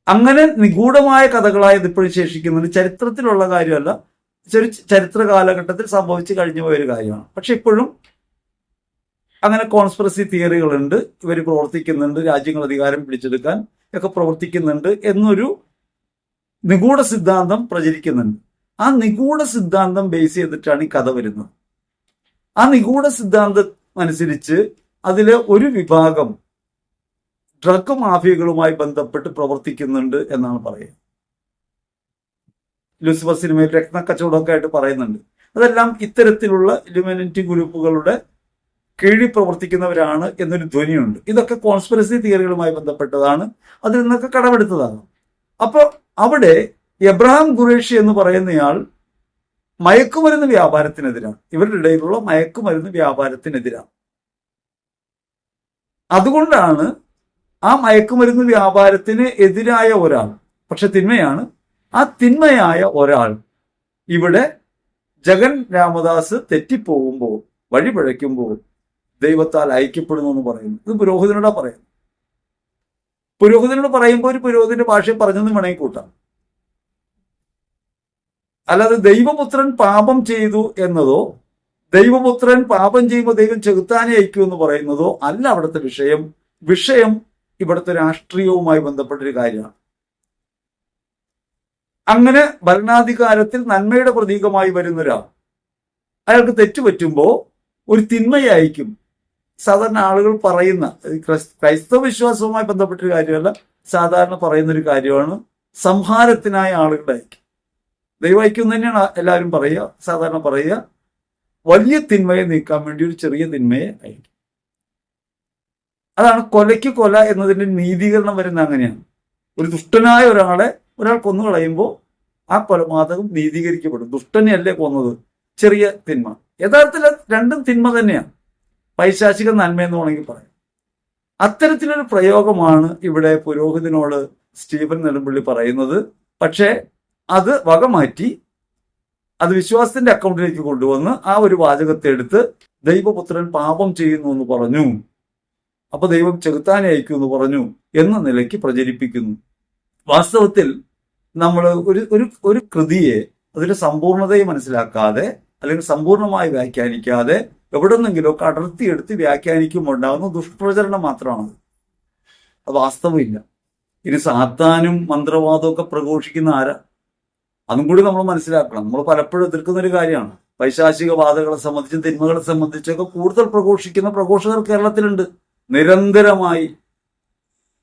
അങ്ങനെ നിഗൂഢമായ കഥകളായത് ഇപ്പോഴും ശേഷിക്കുന്നുണ്ട്. ചരിത്രത്തിലുള്ള കാര്യമല്ല, ചരിത്ര കാലഘട്ടത്തിൽ സംഭവിച്ചു കഴിഞ്ഞു പോയൊരു കാര്യമാണ്. പക്ഷെ ഇപ്പോഴും അങ്ങനെ കോൺസ്പിറസി തിയറികളുണ്ട്, ഇവർ പ്രവർത്തിക്കുന്നുണ്ട്, രാജ്യങ്ങൾ അധികാരം പിടിച്ചെടുക്കാൻ ഒക്കെ പ്രവർത്തിക്കുന്നുണ്ട് എന്നൊരു നിഗൂഢ സിദ്ധാന്തം പ്രചരിക്കുന്നുണ്ട്. ആ നിഗൂഢ സിദ്ധാന്തം ബേസ് ചെയ്തിട്ടാണ് ഈ കഥ വരുന്നത്. ആ നിഗൂഢ സിദ്ധാന്തം അനുസരിച്ച് അതിലെ ഒരു വിഭാഗം ഡ്രഗ് മാഫിയകളുമായി ബന്ധപ്പെട്ട് പ്രവർത്തിക്കുന്നുണ്ട് എന്നാണ് പറയുക. ലൂസിഫർ സിനിമയിൽ രത്നക്കച്ചവടമൊക്കെ ആയിട്ട് പറയുന്നുണ്ട്. അതെല്ലാം ഇത്തരത്തിലുള്ള ഇലുമിനറ്റി ഗ്രൂപ്പുകളുടെ കീഴിൽ പ്രവർത്തിക്കുന്നവരാണ് എന്നൊരു ധ്വനിയുണ്ട്. ഇതൊക്കെ കോൺസ്പിറസി തിയറികളുമായി ബന്ധപ്പെട്ടതാണ്, അതിൽ നിന്നൊക്കെ കടമെടുത്തതാണ്. അപ്പോൾ അവിടെ എബ്രഹാം ഖുറേഷി എന്ന് പറയുന്നയാൾ മയക്കുമരുന്ന് വ്യാപാരത്തിനെതിരാണ്, ഇവരുടെ ഇടയിലുള്ള മയക്കുമരുന്ന് വ്യാപാരത്തിനെതിരാണ്. അതുകൊണ്ടാണ് ആ മയക്കുമരുന്ന് വ്യാപാരത്തിന് എതിരായ ഒരാൾ, പക്ഷെ തിന്മയാണ്, ആ തിന്മയായ ഒരാൾ ഇവിടെ ജഗൻ രാമദാസ് തെറ്റിപ്പോകുമ്പോൾ, വഴിപിഴയ്ക്കുമ്പോൾ ദൈവത്താൽ ഐക്യപ്പെടുന്നു എന്ന് പറയുന്നു. ഇത് പുരോഹിതനോടാ പറയുന്നത്. പുരോഹിതനോട് പറയുമ്പോൾ ഒരു പുരോഹിതന്റെ ഭാഷയെ പറഞ്ഞെന്ന് വേണമെങ്കിൽ കൂട്ടാം. അല്ലാതെ ദൈവപുത്രൻ പാപം ചെയ്തു എന്നതോ ദൈവപുത്രൻ പാപം ചെയ്യുമ്പോൾ ദൈവം ചെകുത്താനെ അയക്കൂ എന്ന് പറയുന്നതോ അല്ല അവിടുത്തെ വിഷയം. വിഷയം ഇവിടുത്തെ രാഷ്ട്രീയവുമായി ബന്ധപ്പെട്ടൊരു കാര്യമാണ്. അങ്ങനെ ഭരണാധികാരത്തിൽ നന്മയുടെ പ്രതീകമായി വരുന്ന ഒരാൾ അയാൾക്ക് തെറ്റുപറ്റുമ്പോൾ ഒരു തിന്മയായിരിക്കും. സാധാരണ ആളുകൾ പറയുന്ന, ക്രൈസ്തവ വിശ്വാസവുമായി ബന്ധപ്പെട്ടൊരു കാര്യമല്ല, സാധാരണ പറയുന്നൊരു കാര്യമാണ് സംഹാരത്തിനായ ആളുകളുടെ ഐക്യം. ദൈവൈക്യം തന്നെയാണ് എല്ലാവരും പറയുക, സാധാരണ പറയുക. വലിയ തിന്മയെ നീക്കാൻ വേണ്ടി ഒരു ചെറിയ തിന്മയെ അയക്കും. അതാണ് കൊലയ്ക്ക് കൊല എന്നതിന്റെ നീതീകരണം വരുന്ന അങ്ങനെയാണ്. ഒരു ദുഷ്ടനായ ഒരാൾ കൊന്നു കളയുമ്പോൾ ആ കൊലപാതകം നീതീകരിക്കപ്പെടും. ദുഷ്ടനെയല്ലേ കൊന്നത്, ചെറിയ തിന്മ. യഥാർത്ഥത്തിൽ രണ്ടും തിന്മ തന്നെയാണ്, പൈശാചിക നന്മ എന്ന് വേണമെങ്കിൽ പറയാം. അത്തരത്തിലൊരു പ്രയോഗമാണ് ഇവിടെ പുരോഹിതനോട് സ്റ്റീഫൻ നെടുമ്പള്ളി പറയുന്നത്. പക്ഷേ അത് വകമാറ്റി അത് വിശ്വാസത്തിന്റെ അക്കൗണ്ടിലേക്ക് കൊണ്ടുവന്ന് ആ ഒരു വാചകത്തെ എടുത്ത് ദൈവപുത്രൻ പാപം ചെയ്യുന്നു എന്ന് പറഞ്ഞു, അപ്പൊ ദൈവം ചെകുത്താനെ അയക്കൂ എന്ന് പറഞ്ഞു എന്ന നിലയ്ക്ക് പ്രചരിപ്പിക്കുന്നു. വാസ്തവത്തിൽ നമ്മൾ ഒരു കൃതിയെ അതിന്റെ സമ്പൂർണതയെ മനസ്സിലാക്കാതെ അല്ലെങ്കിൽ സമ്പൂർണമായി വ്യാഖ്യാനിക്കാതെ എവിടെ നിന്നെങ്കിലുമൊക്കെ അടർത്തിയെടുത്ത് വ്യാഖ്യാനിക്കുമ്പോൾ ഉണ്ടാകുന്ന ദുഷ്പ്രചരണം മാത്രമാണ്. അത് വാസ്തവമില്ല. ഇനി സാത്താനും മന്ത്രവാദവും ഒക്കെ പ്രഘോഷിക്കുന്ന ആരാ, അതും കൂടി നമ്മൾ മനസ്സിലാക്കണം. നമ്മൾ പലപ്പോഴും എതിർക്കുന്ന ഒരു കാര്യമാണ്. പൈശാചിക ബാധകളെ സംബന്ധിച്ചും തിന്മകളെ സംബന്ധിച്ചൊക്കെ കൂടുതൽ പ്രഘോഷിക്കുന്ന പ്രഘോഷകർ കേരളത്തിലുണ്ട്. നിരന്തരമായി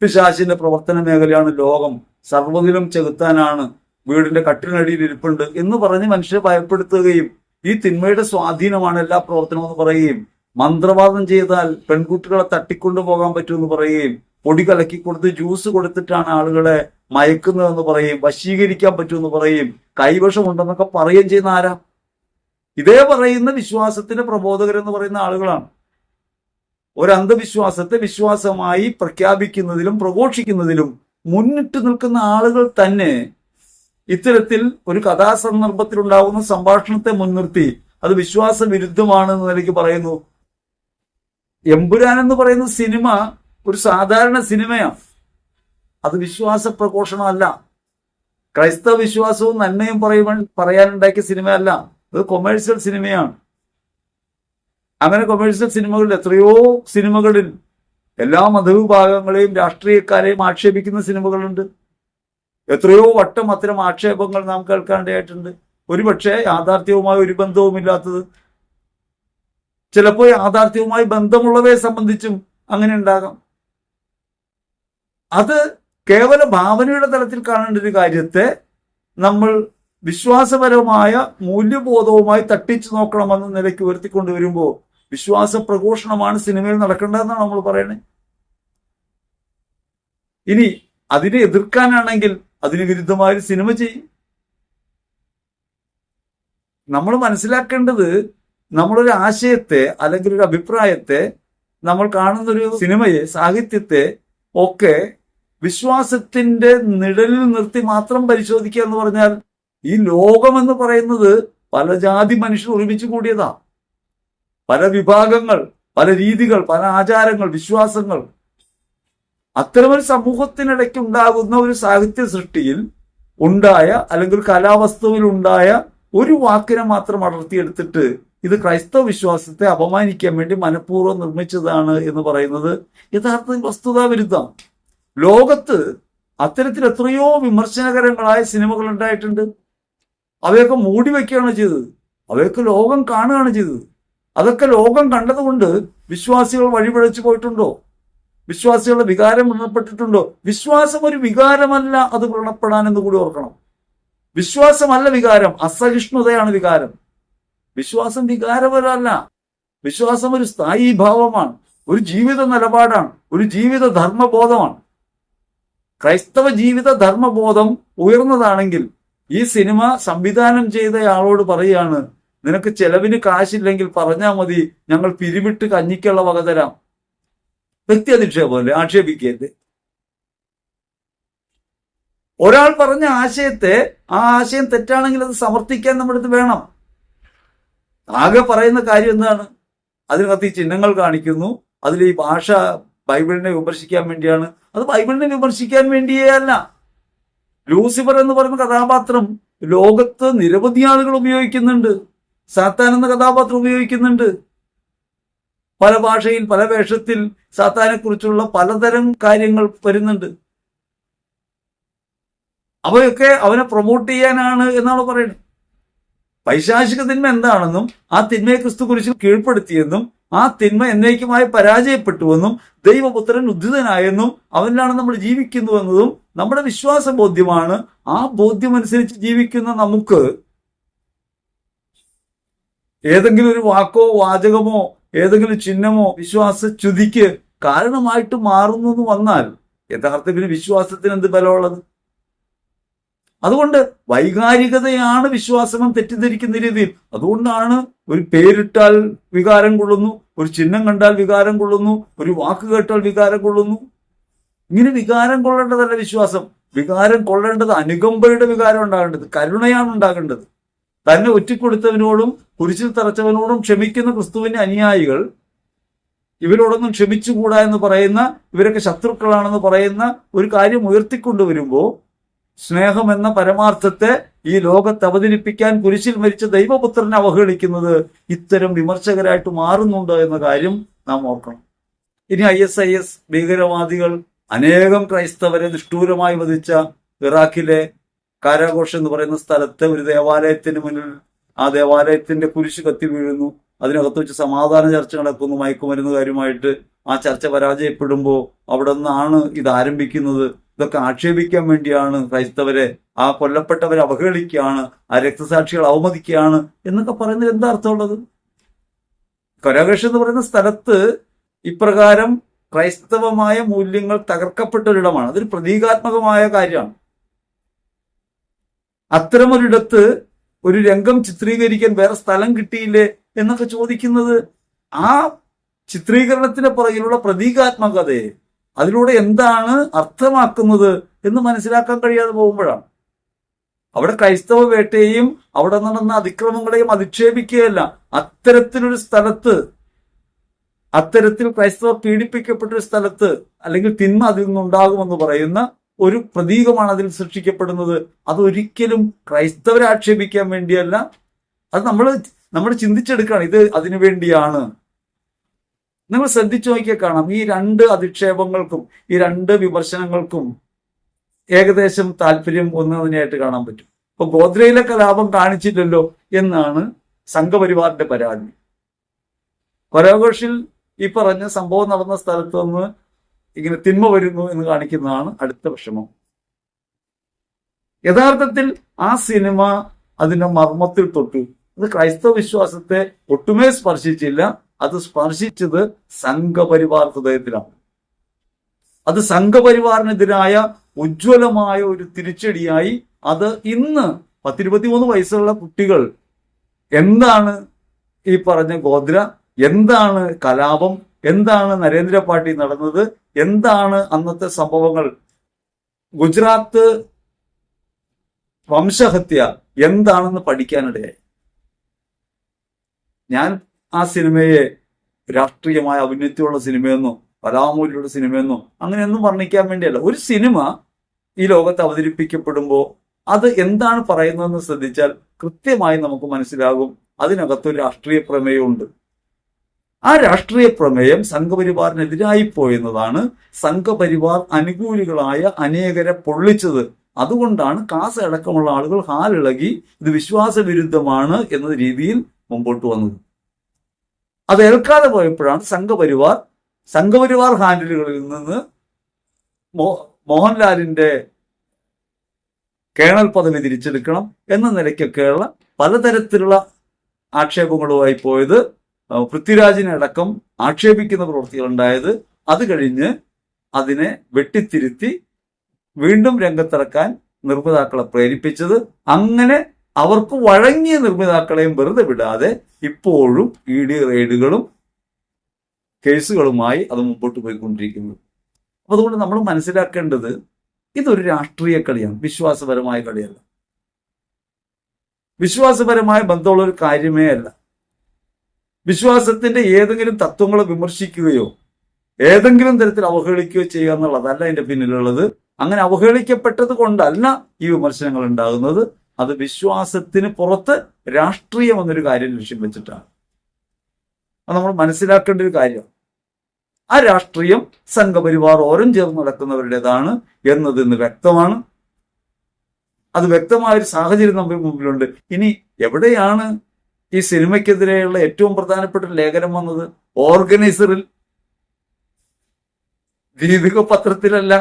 പിശാചിന്റെ പ്രവർത്തന മേഖലയാണ് ലോകം, സർവ്വതിലും ചെകുത്താനാണ്, വീടിന്റെ കട്ടിലിനടിയിൽ ഇരിപ്പുണ്ട് എന്ന് പറഞ്ഞ് മനുഷ്യരെ ഭയപ്പെടുത്തുകയും ഈ തിന്മയുടെ സ്വാധീനമാണ് എല്ലാ പ്രവർത്തനവും എന്ന് പറയുകയും മന്ത്രവാദം ചെയ്താൽ പെൺകുട്ടികളെ തട്ടിക്കൊണ്ടു പോകാൻ പറ്റുമെന്ന് പറയുകയും പൊടി കലക്കി കൊടുത്ത് ജ്യൂസ് കൊടുത്തിട്ടാണ് ആളുകളെ മയക്കുന്നതെന്ന് പറയുകയും വശീകരിക്കാൻ പറ്റുമെന്ന് പറയുകയും കൈവശമുണ്ടെന്നൊക്കെ പറയുകയും ചെയ്യുന്ന ആരാ? ഇതേ പറയുന്ന വിശ്വാസത്തിന്റെ പ്രബോധകരെന്ന് പറയുന്ന ആളുകളാണ്. ഒരു അന്ധവിശ്വാസത്തെ വിശ്വാസമായി പ്രഖ്യാപിക്കുന്നതിലും പ്രഘോഷിക്കുന്നതിലും മുന്നിട്ട് നിൽക്കുന്ന ആളുകൾ തന്നെ ഇത്തരത്തിൽ ഒരു കഥാസന്ദർഭത്തിലുണ്ടാവുന്ന സംഭാഷണത്തെ മുൻനിർത്തി അത് വിശ്വാസ വിരുദ്ധമാണ് എന്ന നിലയ്ക്ക് പറയുന്നു. എമ്പുരാൻ എന്ന് പറയുന്ന സിനിമ ഒരു സാധാരണ സിനിമയാണ്, അത് വിശ്വാസ പ്രഘോഷണമല്ല. ക്രൈസ്തവ വിശ്വാസവും നന്മയും പറയാനുണ്ടാക്കിയ സിനിമയല്ല, അത് കൊമേഴ്സ്യൽ സിനിമയാണ്. അങ്ങനെ കൊമേഴ്സ്യൽ സിനിമകളിൽ എത്രയോ സിനിമകളിൽ എല്ലാ മതവിഭാഗങ്ങളെയും രാഷ്ട്രീയക്കാരെയും ആക്ഷേപിക്കുന്ന സിനിമകളുണ്ട്. എത്രയോ വട്ടം അത്തരം ആക്ഷേപങ്ങൾ നാം കേൾക്കാനിടയായിട്ടുണ്ട്. ഒരുപക്ഷെ യാഥാർത്ഥ്യവുമായി ഒരു ബന്ധവുമില്ലാത്തത്, ചിലപ്പോൾ യാഥാർത്ഥ്യവുമായി ബന്ധമുള്ളവയെ സംബന്ധിച്ചും അങ്ങനെ ഉണ്ടാകാം. അത് കേവല ഭാവനയുടെ തലത്തിൽ കാണേണ്ട ഒരു കാര്യത്തെ നമ്മൾ വിശ്വാസപരമായ മൂല്യബോധവുമായി തട്ടിച്ചു നോക്കണമെന്ന നിലയ്ക്ക് ഉയർത്തിക്കൊണ്ടുവരുമ്പോൾ വിശ്വാസ പ്രഘോഷണമാണ് സിനിമയിൽ നടക്കേണ്ടതെന്നാണ് നമ്മൾ പറയുന്നത്. ഇനി അതിനെ എതിർക്കാനാണെങ്കിൽ അതിന് വിരുദ്ധമായ സിനിമ ചെയ്യും. നമ്മൾ മനസ്സിലാക്കേണ്ടത് നമ്മളൊരു ആശയത്തെ അല്ലെങ്കിൽ ഒരു അഭിപ്രായത്തെ, നമ്മൾ കാണുന്നൊരു സിനിമയെ, സാഹിത്യത്തെ ഒക്കെ വിശ്വാസത്തിന്റെ നിഴലിൽ നിർത്തി മാത്രം പരിശോധിക്കുക എന്ന് പറഞ്ഞാൽ, ഈ ലോകമെന്ന് പറയുന്നത് പല ജാതി മനുഷ്യർ ഒരുമിച്ച് കൂടിയതാ. പല വിഭാഗങ്ങൾ, പല രീതികൾ, പല ആചാരങ്ങൾ, വിശ്വാസങ്ങൾ. അത്തരമൊരു സമൂഹത്തിനിടയ്ക്ക് ഉണ്ടാകുന്ന ഒരു സാഹിത്യ സൃഷ്ടിയിൽ ഉണ്ടായ അല്ലെങ്കിൽ കലാവസ്തുവിൽ ഉണ്ടായ ഒരു വാക്കിനെ മാത്രം അടർത്തിയെടുത്തിട്ട് ഇത് ക്രൈസ്തവ വിശ്വാസത്തെ അപമാനിക്കാൻ വേണ്ടി മനഃപൂർവ്വം നിർമ്മിച്ചതാണ് എന്ന് പറയുന്നത് യഥാർത്ഥത്തിൽ വസ്തുതാവിരുദ്ധം. ലോകത്ത് അത്തരത്തിൽ എത്രയോ വിമർശനകരങ്ങളായ സിനിമകൾ ഉണ്ടായിട്ടുണ്ട്. അവയൊക്കെ മൂടി വയ്ക്കുകയാണ് ചെയ്തത്. അവയൊക്കെ ലോകം കാണുകയാണ് ചെയ്തത്. അതൊക്കെ ലോകം കണ്ടതുകൊണ്ട് വിശ്വാസികൾ വഴിപിഴച്ചു പോയിട്ടുണ്ടോ? വിശ്വാസികളുടെ വികാരം വ്രണപ്പെട്ടിട്ടുണ്ടോ? വിശ്വാസം ഒരു വികാരമല്ല, അത് വ്രണപ്പെടാനെന്ന് കൂടി ഓർക്കണം. വിശ്വാസമല്ല വികാരം, അസഹിഷ്ണുതയാണ് വികാരം. വിശ്വാസം വികാരപരമല്ല. വിശ്വാസം ഒരു സ്ഥായീ ഭാവമാണ്, ഒരു ജീവിത നിലപാടാണ്, ഒരു ജീവിത ധർമ്മബോധമാണ്. ക്രൈസ്തവ ജീവിത ധർമ്മബോധം ഉയർന്നതാണെങ്കിൽ ഈ സിനിമ സംവിധാനം ചെയ്തയാളോട് പറയുകയാണ്, നിനക്ക് ചെലവിന് കാശില്ലെങ്കിൽ പറഞ്ഞാൽ മതി, ഞങ്ങൾ പിരിവിട്ട് കഞ്ഞിക്കുള്ള വക തരാം. വ്യക്തി അധിക്ഷേപമല്ലേ, ആക്ഷേപിക്കല്ലേ? ഒരാൾ പറഞ്ഞ ആശയത്തെ, ആ ആശയം തെറ്റാണെങ്കിൽ അത് സമർത്ഥിക്കാൻ നമ്മുടെ അടുത്ത് വേണം. ആകെ പറയുന്ന കാര്യം എന്താണ്? അതിനകത്ത് ഈ ചിഹ്നങ്ങൾ കാണിക്കുന്നു, അതിൽ ഈ ഭാഷ ബൈബിളിനെ വിമർശിക്കാൻ വേണ്ടിയാണ്. അത് ബൈബിളിനെ വിമർശിക്കാൻ വേണ്ടിയേ അല്ല. ലൂസിഫർ എന്ന് പറയുന്ന കഥാപാത്രം ലോകത്ത് നിരവധി ആളുകൾ ഉപയോഗിക്കുന്നുണ്ട്. സാത്താൻ എന്ന കഥാപാത്രം ഉപയോഗിക്കുന്നുണ്ട്. പല ഭാഷയിൽ, പല വേഷത്തിൽ സാത്താനെ കുറിച്ചുള്ള പലതരം കാര്യങ്ങൾ വരുന്നുണ്ട്. അവയൊക്കെ അവനെ പ്രൊമോട്ട് ചെയ്യാനാണ് എന്നാണ് പറയുന്നത്. പൈശാചിക തിന്മ എന്താണെന്നും ആ തിന്മയെ ക്രിസ്തു കുരിശിൽ കീഴ്പ്പെടുത്തിയെന്നും ആ തിന്മ എന്നേക്കുമായി പരാജയപ്പെട്ടുവെന്നും ദൈവപുത്രൻ ഉദ്ധിതനായെന്നും അവനിലാണ് നമ്മൾ ജീവിക്കുന്നുവെന്നതും നമ്മുടെ വിശ്വാസ ബോധ്യമാണ്. ആ ബോധ്യമനുസരിച്ച് ജീവിക്കുന്ന നമുക്ക് ഏതെങ്കിലും ഒരു വാക്കോ വാചകമോ ഏതെങ്കിലും ചിഹ്നമോ വിശ്വാസച്യുതിക്ക് കാരണമായിട്ട് മാറുന്നു എന്ന് വന്നാൽ യഥാർത്ഥത്തിൽ വിശ്വാസത്തിന് എന്ത് ബലമുള്ളത്? അതുകൊണ്ട് വൈകാരികതയാണ് വിശ്വാസമെന്ന് തെറ്റിദ്ധരിക്കുന്ന രീതിയിൽ. അതുകൊണ്ടാണ് ഒരു പേരിട്ടാൽ വികാരം കൊള്ളുന്നു, ഒരു ചിഹ്നം കണ്ടാൽ വികാരം കൊള്ളുന്നു, ഒരു വാക്ക് കേട്ടാൽ വികാരം കൊള്ളുന്നു. ഇങ്ങനെ വികാരം കൊള്ളേണ്ടതല്ല വിശ്വാസം. വികാരം കൊള്ളേണ്ടത് അനുകമ്പയുടെ വികാരം ഉണ്ടാകേണ്ടത്, കരുണയാണ് ഉണ്ടാകേണ്ടത്. തന്നെ ഒറ്റിക്കൊടുത്തവനോടും കുരിശിൽ തറച്ചവനോടും ക്ഷമിക്കുന്ന ക്രിസ്തുവിന്റെ അനുയായികൾ ഇവരോടൊന്നും ക്ഷമിച്ചുകൂടാ എന്ന് പറയുന്ന, ഇവരൊക്കെ ശത്രുക്കളാണെന്ന് പറയുന്ന ഒരു കാര്യം ഉയർത്തിക്കൊണ്ടുവരുമ്പോൾ സ്നേഹം എന്ന പരമാർത്ഥത്തെ ഈ ലോകത്ത് അവതരിപ്പിക്കാൻ കുരിശിൽ മരിച്ച ദൈവപുത്രനെ അവഹേളിക്കുന്നത് ഇത്തരം വിമർശകരായിട്ട് മാറുന്നുണ്ട് എന്ന കാര്യം നാം ഓർക്കണം. ഇനി ISIS ഭീകരവാദികൾ അനേകം ക്രൈസ്തവരെ നിഷ്ഠൂരമായി വധിച്ച ഇറാഖിലെ കാരാഘോഷ് എന്ന് പറയുന്ന സ്ഥലത്ത് ഒരു ദേവാലയത്തിന് മുന്നിൽ ആ ദേവാലയത്തിന്റെ കുരിശ് കത്തി വീഴുന്നു. അതിനകത്ത് വെച്ച് സമാധാന ചർച്ച നടക്കുന്നു മയക്കുമരുന്നുകാരുമായിട്ട്. ആ ചർച്ച പരാജയപ്പെടുമ്പോൾ അവിടെ നിന്നാണ് ഇത് ആരംഭിക്കുന്നത്. ഇതൊക്കെ ആക്ഷേപിക്കാൻ വേണ്ടിയാണ് ക്രൈസ്തവരെ, ആ കൊല്ലപ്പെട്ടവരെ അവഹേളിക്കുകയാണ്, ആ രക്തസാക്ഷികൾ അവമതിക്കുകയാണ് എന്നൊക്കെ പറയുന്നതിൽ എന്താ അർത്ഥമുള്ളത്? കാരാഘോഷ് എന്ന് പറയുന്ന സ്ഥലത്ത് ഇപ്രകാരം ക്രൈസ്തവമായ മൂല്യങ്ങൾ തകർക്കപ്പെട്ട ഒരിടമാണ്. അതൊരു പ്രതീകാത്മകമായ കാര്യമാണ്. അത്തരമൊരിടത്ത് ഒരു രംഗം ചിത്രീകരിക്കാൻ വേറെ സ്ഥലം കിട്ടിയില്ലേ എന്നൊക്കെ ചോദിക്കുന്നത് ആ ചിത്രീകരണത്തിന് പുറകിലുള്ള പ്രതീകാത്മകതയെ, അതിലൂടെ എന്താണ് അർത്ഥമാക്കുന്നത് എന്ന് മനസ്സിലാക്കാൻ കഴിയാതെ പോകുമ്പോഴാണ്. അവിടെ ക്രൈസ്തവ വേട്ടയെയും അവിടെ നടന്ന അതിക്രമങ്ങളെയും അധിക്ഷേപിക്കുകയല്ല. അത്തരത്തിലൊരു സ്ഥലത്ത്, അത്തരത്തിൽ ക്രൈസ്തവർ പീഡിപ്പിക്കപ്പെട്ടൊരു സ്ഥലത്ത് അല്ലെങ്കിൽ തിന്മ അതിൽ നിന്നുണ്ടാകുമെന്ന് പറയുന്ന ഒരു പ്രതീകമാണ് അതിൽ സൃഷ്ടിക്കപ്പെടുന്നത്. അതൊരിക്കലും ക്രൈസ്തവരെ ആക്ഷേപിക്കാൻ വേണ്ടിയല്ല. അത് നമ്മൾ ചിന്തിച്ചെടുക്കുകയാണ്, ഇത് അതിനു വേണ്ടിയാണ്. നിങ്ങൾ ശ്രദ്ധിച്ചു നോക്കിയാൽ കാണാം, ഈ രണ്ട് അധിക്ഷേപങ്ങൾക്കും ഈ രണ്ട് വിമർശനങ്ങൾക്കും ഏകദേശം താല്പര്യം ഒന്നതിനായിട്ട് കാണാൻ പറ്റും. ഇപ്പൊ ഗോദ്രയിലെ കലാപം കാണിച്ചില്ലല്ലോ എന്നാണ് സംഘപരിവാറിന്റെ പരാതി. കാരാഘോഷിൽ ഈ പറഞ്ഞ സംഭവം നടന്ന സ്ഥലത്ത് നിന്ന് ഇങ്ങനെ തിന്മ വരുന്നു എന്ന് കാണിക്കുന്നതാണ് അടുത്ത വിഷമം. യഥാർത്ഥത്തിൽ ആ സിനിമ അതിന്റെ മർമ്മത്തിൽ തൊട്ടു. അത് ക്രൈസ്തവ വിശ്വാസത്തെ ഒട്ടുമേ സ്പർശിച്ചില്ല. അത് സ്പർശിച്ചത് സംഘപരിവാർ ഹൃദയത്തിലാണ്. അത് സംഘപരിവാറിനെതിരായ ഉജ്ജ്വലമായ ഒരു തിരിച്ചടിയായി അത് ഇന്ന് 10-23 വയസ്സുള്ള കുട്ടികൾ എന്താണ് ഈ പറഞ്ഞ ഗോദ്ര, എന്താണ് കലാപം, എന്താണ് നരേന്ദ്ര പാർട്ടി നടന്നത്, എന്താണ് അന്നത്തെ സംഭവങ്ങൾ, ഗുജറാത്ത് വംശഹത്യ എന്താണെന്ന് പഠിക്കാനിടയായി. ഞാൻ ആ സിനിമയെ രാഷ്ട്രീയമായ ഔന്നത്യമുള്ള സിനിമയെന്നോ കലാമൂല്യമുള്ള സിനിമയെന്നോ അങ്ങനെയൊന്നും വർണ്ണിക്കാൻ വേണ്ടിയല്ല. ഒരു സിനിമ ഈ ലോകത്ത് അവതരിപ്പിക്കപ്പെടുമ്പോൾ അത് എന്താണ് പറയുന്നതെന്ന് ശ്രദ്ധിച്ചാൽ കൃത്യമായി നമുക്ക് മനസ്സിലാകും അതിനകത്തൊരു രാഷ്ട്രീയ പ്രമേയമുണ്ട്. ആ രാഷ്ട്രീയ പ്രമേയം സംഘപരിവാറിനെതിരായി പോയെന്നതാണ് സംഘപരിവാർ അനുകൂലികളായ അനേകരെ പൊള്ളിച്ചത്. അതുകൊണ്ടാണ് കാസ അടക്കമുള്ള ആളുകൾ ഹാലിളകി ഇത് വിശ്വാസവിരുദ്ധമാണ് എന്ന രീതിയിൽ മുമ്പോട്ട് വന്നത്. അത് ഏൽക്കാതെ പോയപ്പോഴാണ് സംഘപരിവാർ ഹാൻഡിലുകളിൽ നിന്ന് മോഹൻലാലിന്റെ കേണൽ പദവി തിരിച്ചെടുക്കണം എന്ന നിലയ്ക്കൊക്കെയുള്ള പലതരത്തിലുള്ള ആക്ഷേപങ്ങളുമായി പോയത്. പൃഥ്വിരാജിനെ അടക്കം ആക്ഷേപിക്കുന്ന പ്രവൃത്തികൾ ഉണ്ടായത്. അത് കഴിഞ്ഞ് അതിനെ വെട്ടിത്തിരുത്തി വീണ്ടും രംഗത്തിറക്കാൻ നിർമ്മാതാക്കളെ പ്രേരിപ്പിച്ചത്. അങ്ങനെ അവർക്ക് വഴങ്ങിയ നിർമ്മാതാക്കളെയും വെറുതെ വിടാതെ ഇപ്പോഴും ED റെയ്ഡുകളും കേസുകളുമായി അത് മുമ്പോട്ട് പോയിക്കൊണ്ടിരിക്കുന്നു. അതുകൊണ്ട് നമ്മൾ മനസ്സിലാക്കേണ്ടത് ഇതൊരു രാഷ്ട്രീയ കളിയാണ്, വിശ്വാസപരമായ കളിയല്ല. വിശ്വാസപരമായ ബന്ധമുള്ള ഒരു കാര്യമേ അല്ല. വിശ്വാസത്തിന്റെ ഏതെങ്കിലും തത്വങ്ങളെ വിമർശിക്കുകയോ ഏതെങ്കിലും തരത്തിൽ അവഹേളിക്കുകയോ ചെയ്യുക എന്നുള്ളതല്ല അതിന്റെ പിന്നിലുള്ളത്. അങ്ങനെ അവഹേളിക്കപ്പെട്ടത് കൊണ്ടല്ല ഈ വിമർശനങ്ങൾ ഉണ്ടാകുന്നത്. അത് വിശ്വാസത്തിന് പുറത്ത് രാഷ്ട്രീയം എന്നൊരു കാര്യം ലക്ഷ്യം വെച്ചിട്ടാണ്. അത് നമ്മൾ മനസ്സിലാക്കേണ്ട ഒരു കാര്യം. ആ രാഷ്ട്രീയം സംഘപരിവാർ ഓരം ചേർന്ന് നടക്കുന്നവരുടേതാണ് എന്നത് ഇന്ന് വ്യക്തമാണ്. അത് വ്യക്തമായൊരു സാഹചര്യം നമ്മുടെ മുമ്പിലുണ്ട്. ഇനി എവിടെയാണ് ഈ സിനിമയ്ക്കെതിരെയുള്ള ഏറ്റവും പ്രധാനപ്പെട്ട ലേഖനം വന്നത്? ഓർഗനൈസറിൽ, ദീപിക പത്രത്തിലല്ല,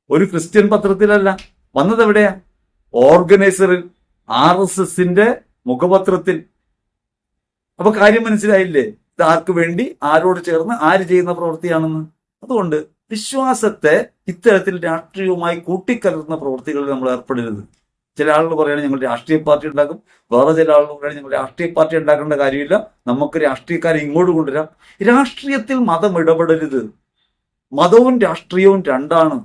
ഒരു ക്രിസ്ത്യൻ പത്രത്തിലല്ല. വന്നത് എവിടെയാ? ഓർഗനൈസറിൽ, RSSന്റെ മുഖപത്രത്തിൽ. അപ്പൊ കാര്യം മനസ്സിലായില്ലേ? ഇത് ആർക്ക് വേണ്ടി, ആരോട് ചേർന്ന്, ആര് ചെയ്യുന്ന പ്രവൃത്തിയാണെന്ന്. അതുകൊണ്ട് വിശ്വാസത്തെ ഇത്തരത്തിൽ രാഷ്ട്രീയവുമായി കൂട്ടിക്കലർത്തുന്ന പ്രവൃത്തികളിൽ നമ്മൾ ഏർപ്പെടരുത്. ചില ആളുകൾ പറയുകയാണ് ഞങ്ങൾ രാഷ്ട്രീയ പാർട്ടി ഉണ്ടാക്കും, വേറെ ചില ആളുകൾ പറയുകയാണ് ഞങ്ങൾ രാഷ്ട്രീയ പാർട്ടി ഉണ്ടാക്കേണ്ട കാര്യമില്ല, നമുക്ക് രാഷ്ട്രീയക്കാരെ ഇങ്ങോട്ട് കൊണ്ടുവരാം. രാഷ്ട്രീയത്തിൽ മതം ഇടപെടരുത്. മതവും രാഷ്ട്രീയവും രണ്ടാണ്.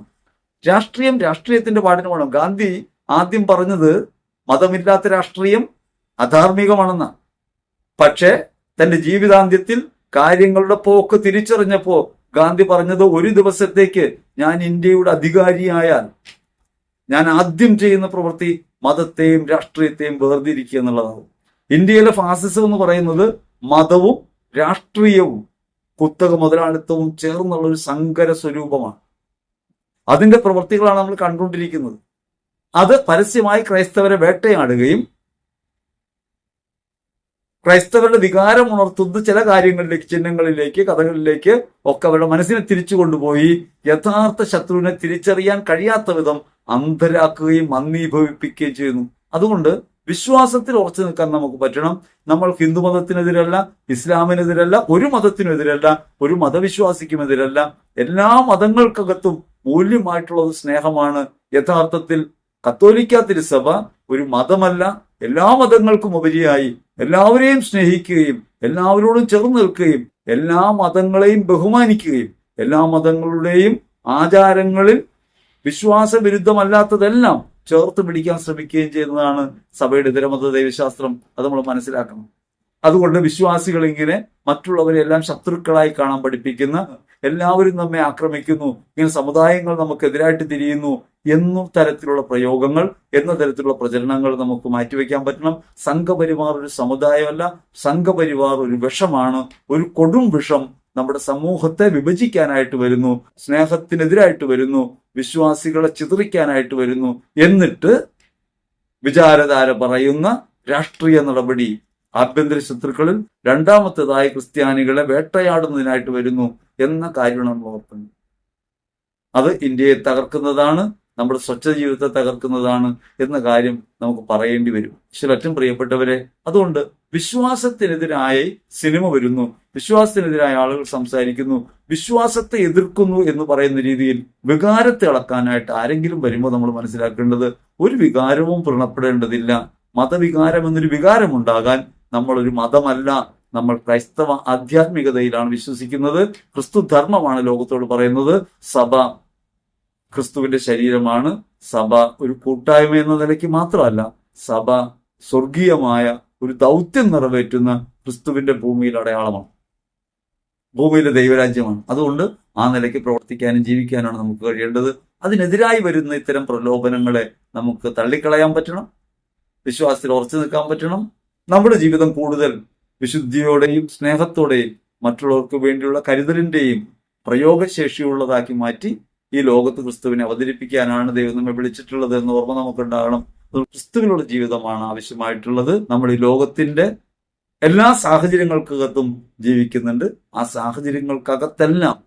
രാഷ്ട്രീയത്തിന്റെ പാടിന് വേണം. ഗാന്ധി ആദ്യം പറഞ്ഞത് മതമില്ലാത്ത രാഷ്ട്രീയം അധാർമികമാണെന്ന. പക്ഷെ തന്റെ ജീവിതാന്ത്യത്തിൽ കാര്യങ്ങളുടെ പോക്ക് തിരിച്ചറിഞ്ഞപ്പോ ഗാന്ധി പറഞ്ഞത്, ഒരു ദിവസത്തേക്ക് ഞാൻ ഇന്ത്യയുടെ അധികാരിയായാൽ ഞാൻ ആദ്യം ചെയ്യുന്ന പ്രവൃത്തി മതത്തെയും രാഷ്ട്രീയത്തെയും വേർതിരിക്കുക എന്നുള്ളതാണ്. ഇന്ത്യയിലെ ഫാസിസം എന്ന് പറയുന്നത് മതവും രാഷ്ട്രീയവും കുത്തക മുതലാളിത്തവും ചേർന്നുള്ള ഒരു സങ്കര സ്വരൂപമാണ്. അതിന്റെ പ്രവൃത്തികളാണ് നമ്മൾ കണ്ടുകൊണ്ടിരിക്കുന്നത്. അത് പരസ്യമായി ക്രൈസ്തവരെ വേട്ടയാടുകയും ക്രൈസ്തവരുടെ വികാരം ഉണർത്തുന്ന ചില കാര്യങ്ങളിലേക്ക്, ചിഹ്നങ്ങളിലേക്ക്, കഥകളിലേക്ക് ഒക്കെ അവരുടെ മനസ്സിനെ തിരിച്ചു കൊണ്ടുപോയി യഥാർത്ഥ ശത്രുവിനെ തിരിച്ചറിയാൻ കഴിയാത്ത വിധം അന്ധരാക്കുകയും മന്ദീഭവിപ്പിക്കുകയും ചെയ്യുന്നു. അതുകൊണ്ട് വിശ്വാസത്തിൽ ഉറച്ചു നിൽക്കാൻ നമുക്ക് പറ്റണം. നമ്മൾ ഹിന്ദു മതത്തിനെതിരല്ല, ഇസ്ലാമിനെതിരല്ല, ഒരു മതത്തിനെതിരല്ല, ഒരു മതവിശ്വാസിക്കുമെതിരല്ല. എല്ലാ മതങ്ങൾക്കകത്തും മൂല്യമായിട്ടുള്ളത് സ്നേഹമാണ്. യഥാർത്ഥത്തിൽ കത്തോലിക്ക തിരുസഭ ഒരു മതമല്ല, എല്ലാ മതങ്ങൾക്കും ഉപരിയായി എല്ലാവരെയും സ്നേഹിക്കുകയും എല്ലാവരോടും ചേർന്ന് നിൽക്കുകയും എല്ലാ മതങ്ങളെയും ബഹുമാനിക്കുകയും എല്ലാ മതങ്ങളുടെയും ആചാരങ്ങളിൽ വിശ്വാസവിരുദ്ധമല്ലാത്തതെല്ലാം ചേർത്ത് പിടിക്കാൻ ശ്രമിക്കുകയും ചെയ്യുന്നതാണ് സഭയുടെ ഇതരമത ദൈവശാസ്ത്രം. അത് നമ്മൾ മനസ്സിലാക്കണം. അതുകൊണ്ട് വിശ്വാസികൾ ഇങ്ങനെ മറ്റുള്ളവരെ എല്ലാം ശത്രുക്കളായി കാണാൻ പഠിപ്പിക്കുന്ന, എല്ലാവരും നമ്മെ ആക്രമിക്കുന്നു, ഇങ്ങനെ സമുദായങ്ങൾ നമുക്കെതിരായിട്ട് തിരിയുന്നു എന്ന തരത്തിലുള്ള പ്രയോഗങ്ങൾ, എന്ന തരത്തിലുള്ള പ്രചരണങ്ങൾ നമുക്ക് മാറ്റിവെക്കാൻ പറ്റണം. സംഘപരിവാർ ഒരു സമുദായമല്ല, സംഘപരിവാർ ഒരു വിഷമാണ്, ഒരു കൊടും വിഷം. നമ്മുടെ സമൂഹത്തെ വിഭജിക്കാനായിട്ട് വരുന്നു, സ്നേഹത്തിനെതിരായിട്ട് വരുന്നു, വിശ്വാസികളെ ചിതറിക്കാനായിട്ട് വരുന്നു. എന്നിട്ട് വിചാരധാര പറയുന്ന രാഷ്ട്രീയ നടപടി ആഭ്യന്തര ശത്രുക്കളിൽ രണ്ടാമത്തേതായി ക്രിസ്ത്യാനികളെ വേട്ടയാടുന്നതിനായിട്ട് വരുന്നു എന്ന കാര്യമാണ് നമ്മൾ ഓർക്കുന്നത്. അത് ഇന്ത്യയെ തകർക്കുന്നതാണ്, നമ്മുടെ സ്വച്ഛ ജീവിതത്തെ തകർക്കുന്നതാണ് എന്ന കാര്യം നമുക്ക് പറയേണ്ടി വരും. ഏറ്റവും പ്രിയപ്പെട്ടവരെ, അതുകൊണ്ട് വിശ്വാസത്തിനെതിരായി സിനിമ വരുന്നു, വിശ്വാസത്തിനെതിരായ ആളുകൾ സംസാരിക്കുന്നു, വിശ്വാസത്തെ എതിർക്കുന്നു എന്ന് പറയുന്ന രീതിയിൽ വികാരത്തെ അളക്കാനായിട്ട് ആരെങ്കിലും വരുമ്പോൾ നമ്മൾ മനസ്സിലാക്കേണ്ടത് ഒരു വികാരവും വ്രണപ്പെടേണ്ടതില്ല. മതവികാരം എന്നൊരു വികാരം ഉണ്ടാകാൻ നമ്മളൊരു മതമല്ല, നമ്മൾ ക്രൈസ്തവ ആധ്യാത്മികതയിലാണ് വിശ്വസിക്കുന്നത്. ക്രിസ്തു ധർമ്മമാണ് ലോകത്തോട് പറയുന്നത്. സഭ ക്രിസ്തുവിന്റെ ശരീരമാണ്. സഭ ഒരു കൂട്ടായ്മ എന്ന നിലയ്ക്ക് മാത്രമല്ല, സഭ സ്വർഗീയമായ ഒരു ദൗത്യം നിറവേറ്റുന്ന ക്രിസ്തുവിന്റെ ഭൂമിയിൽ അടയാളമാണ്, ഭൂമിയിലെ ദൈവരാജ്യമാണ്. അതുകൊണ്ട് ആ നിലയ്ക്ക് പ്രവർത്തിക്കാനും ജീവിക്കാനാണ് നമുക്ക് കഴിയേണ്ടത്. അതിനെതിരായി വരുന്ന ഇത്തരം പ്രലോഭനങ്ങളെ നമുക്ക് തള്ളിക്കളയാൻ പറ്റണം, വിശ്വാസത്തിൽ ഉറച്ചു നിൽക്കാൻ പറ്റണം. നമ്മുടെ ജീവിതം കൂടുതൽ വിശുദ്ധിയോടെയും സ്നേഹത്തോടെയും മറ്റുള്ളവർക്ക് വേണ്ടിയുള്ള കരുതലിന്റെയും പ്രയോഗശേഷിയുള്ളതാക്കി മാറ്റി ഈ ലോകത്ത് ക്രിസ്തുവിനെ അവതരിപ്പിക്കാനാണ് ദൈവം നമ്മെ വിളിച്ചിട്ടുള്ളത് എന്ന ഓർമ്മ നമുക്കുണ്ടാകണം. ക്രിസ്തുവിനുള്ള ജീവിതമാണ് ആവശ്യമായിട്ടുള്ളത്. നമ്മൾ ഈ ലോകത്തിന്റെ എല്ലാ സാഹചര്യങ്ങൾക്കകത്തും ജീവിക്കുന്നുണ്ട്. ആ സാഹചര്യങ്ങൾക്കകത്തെല്ലാം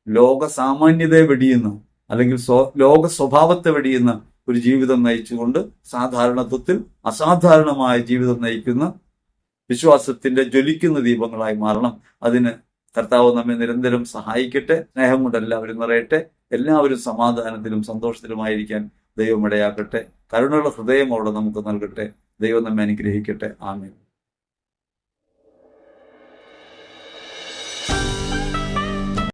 ലോക സാമാന്യതയെ വെടിയുന്ന, അല്ലെങ്കിൽ ലോക സ്വഭാവത്തെ വെടിയുന്ന ഒരു ജീവിതം നയിച്ചുകൊണ്ട് സാധാരണത്വത്തിൽ അസാധാരണമായ ജീവിതം നയിക്കുന്ന വിശ്വാസത്തിന്റെ ജ്വലിക്കുന്ന ദീപങ്ങളായി മാറണം. അതിന് കർത്താവ് നമ്മെ നിരന്തരം സഹായിക്കട്ടെ. സ്നേഹം കൊണ്ട് എല്ലാവരും നിറയട്ടെ. എല്ലാവരും സമാധാനത്തിലും സന്തോഷത്തിലുമായിരിക്കാൻ ദൈവം ഇടയാക്കട്ടെ. കരുണയുള്ള ഹൃദയം അവിടെ നമുക്ക് നൽകട്ടെ. ദൈവം നമ്മെ അനുഗ്രഹിക്കട്ടെ. ആമേൻ.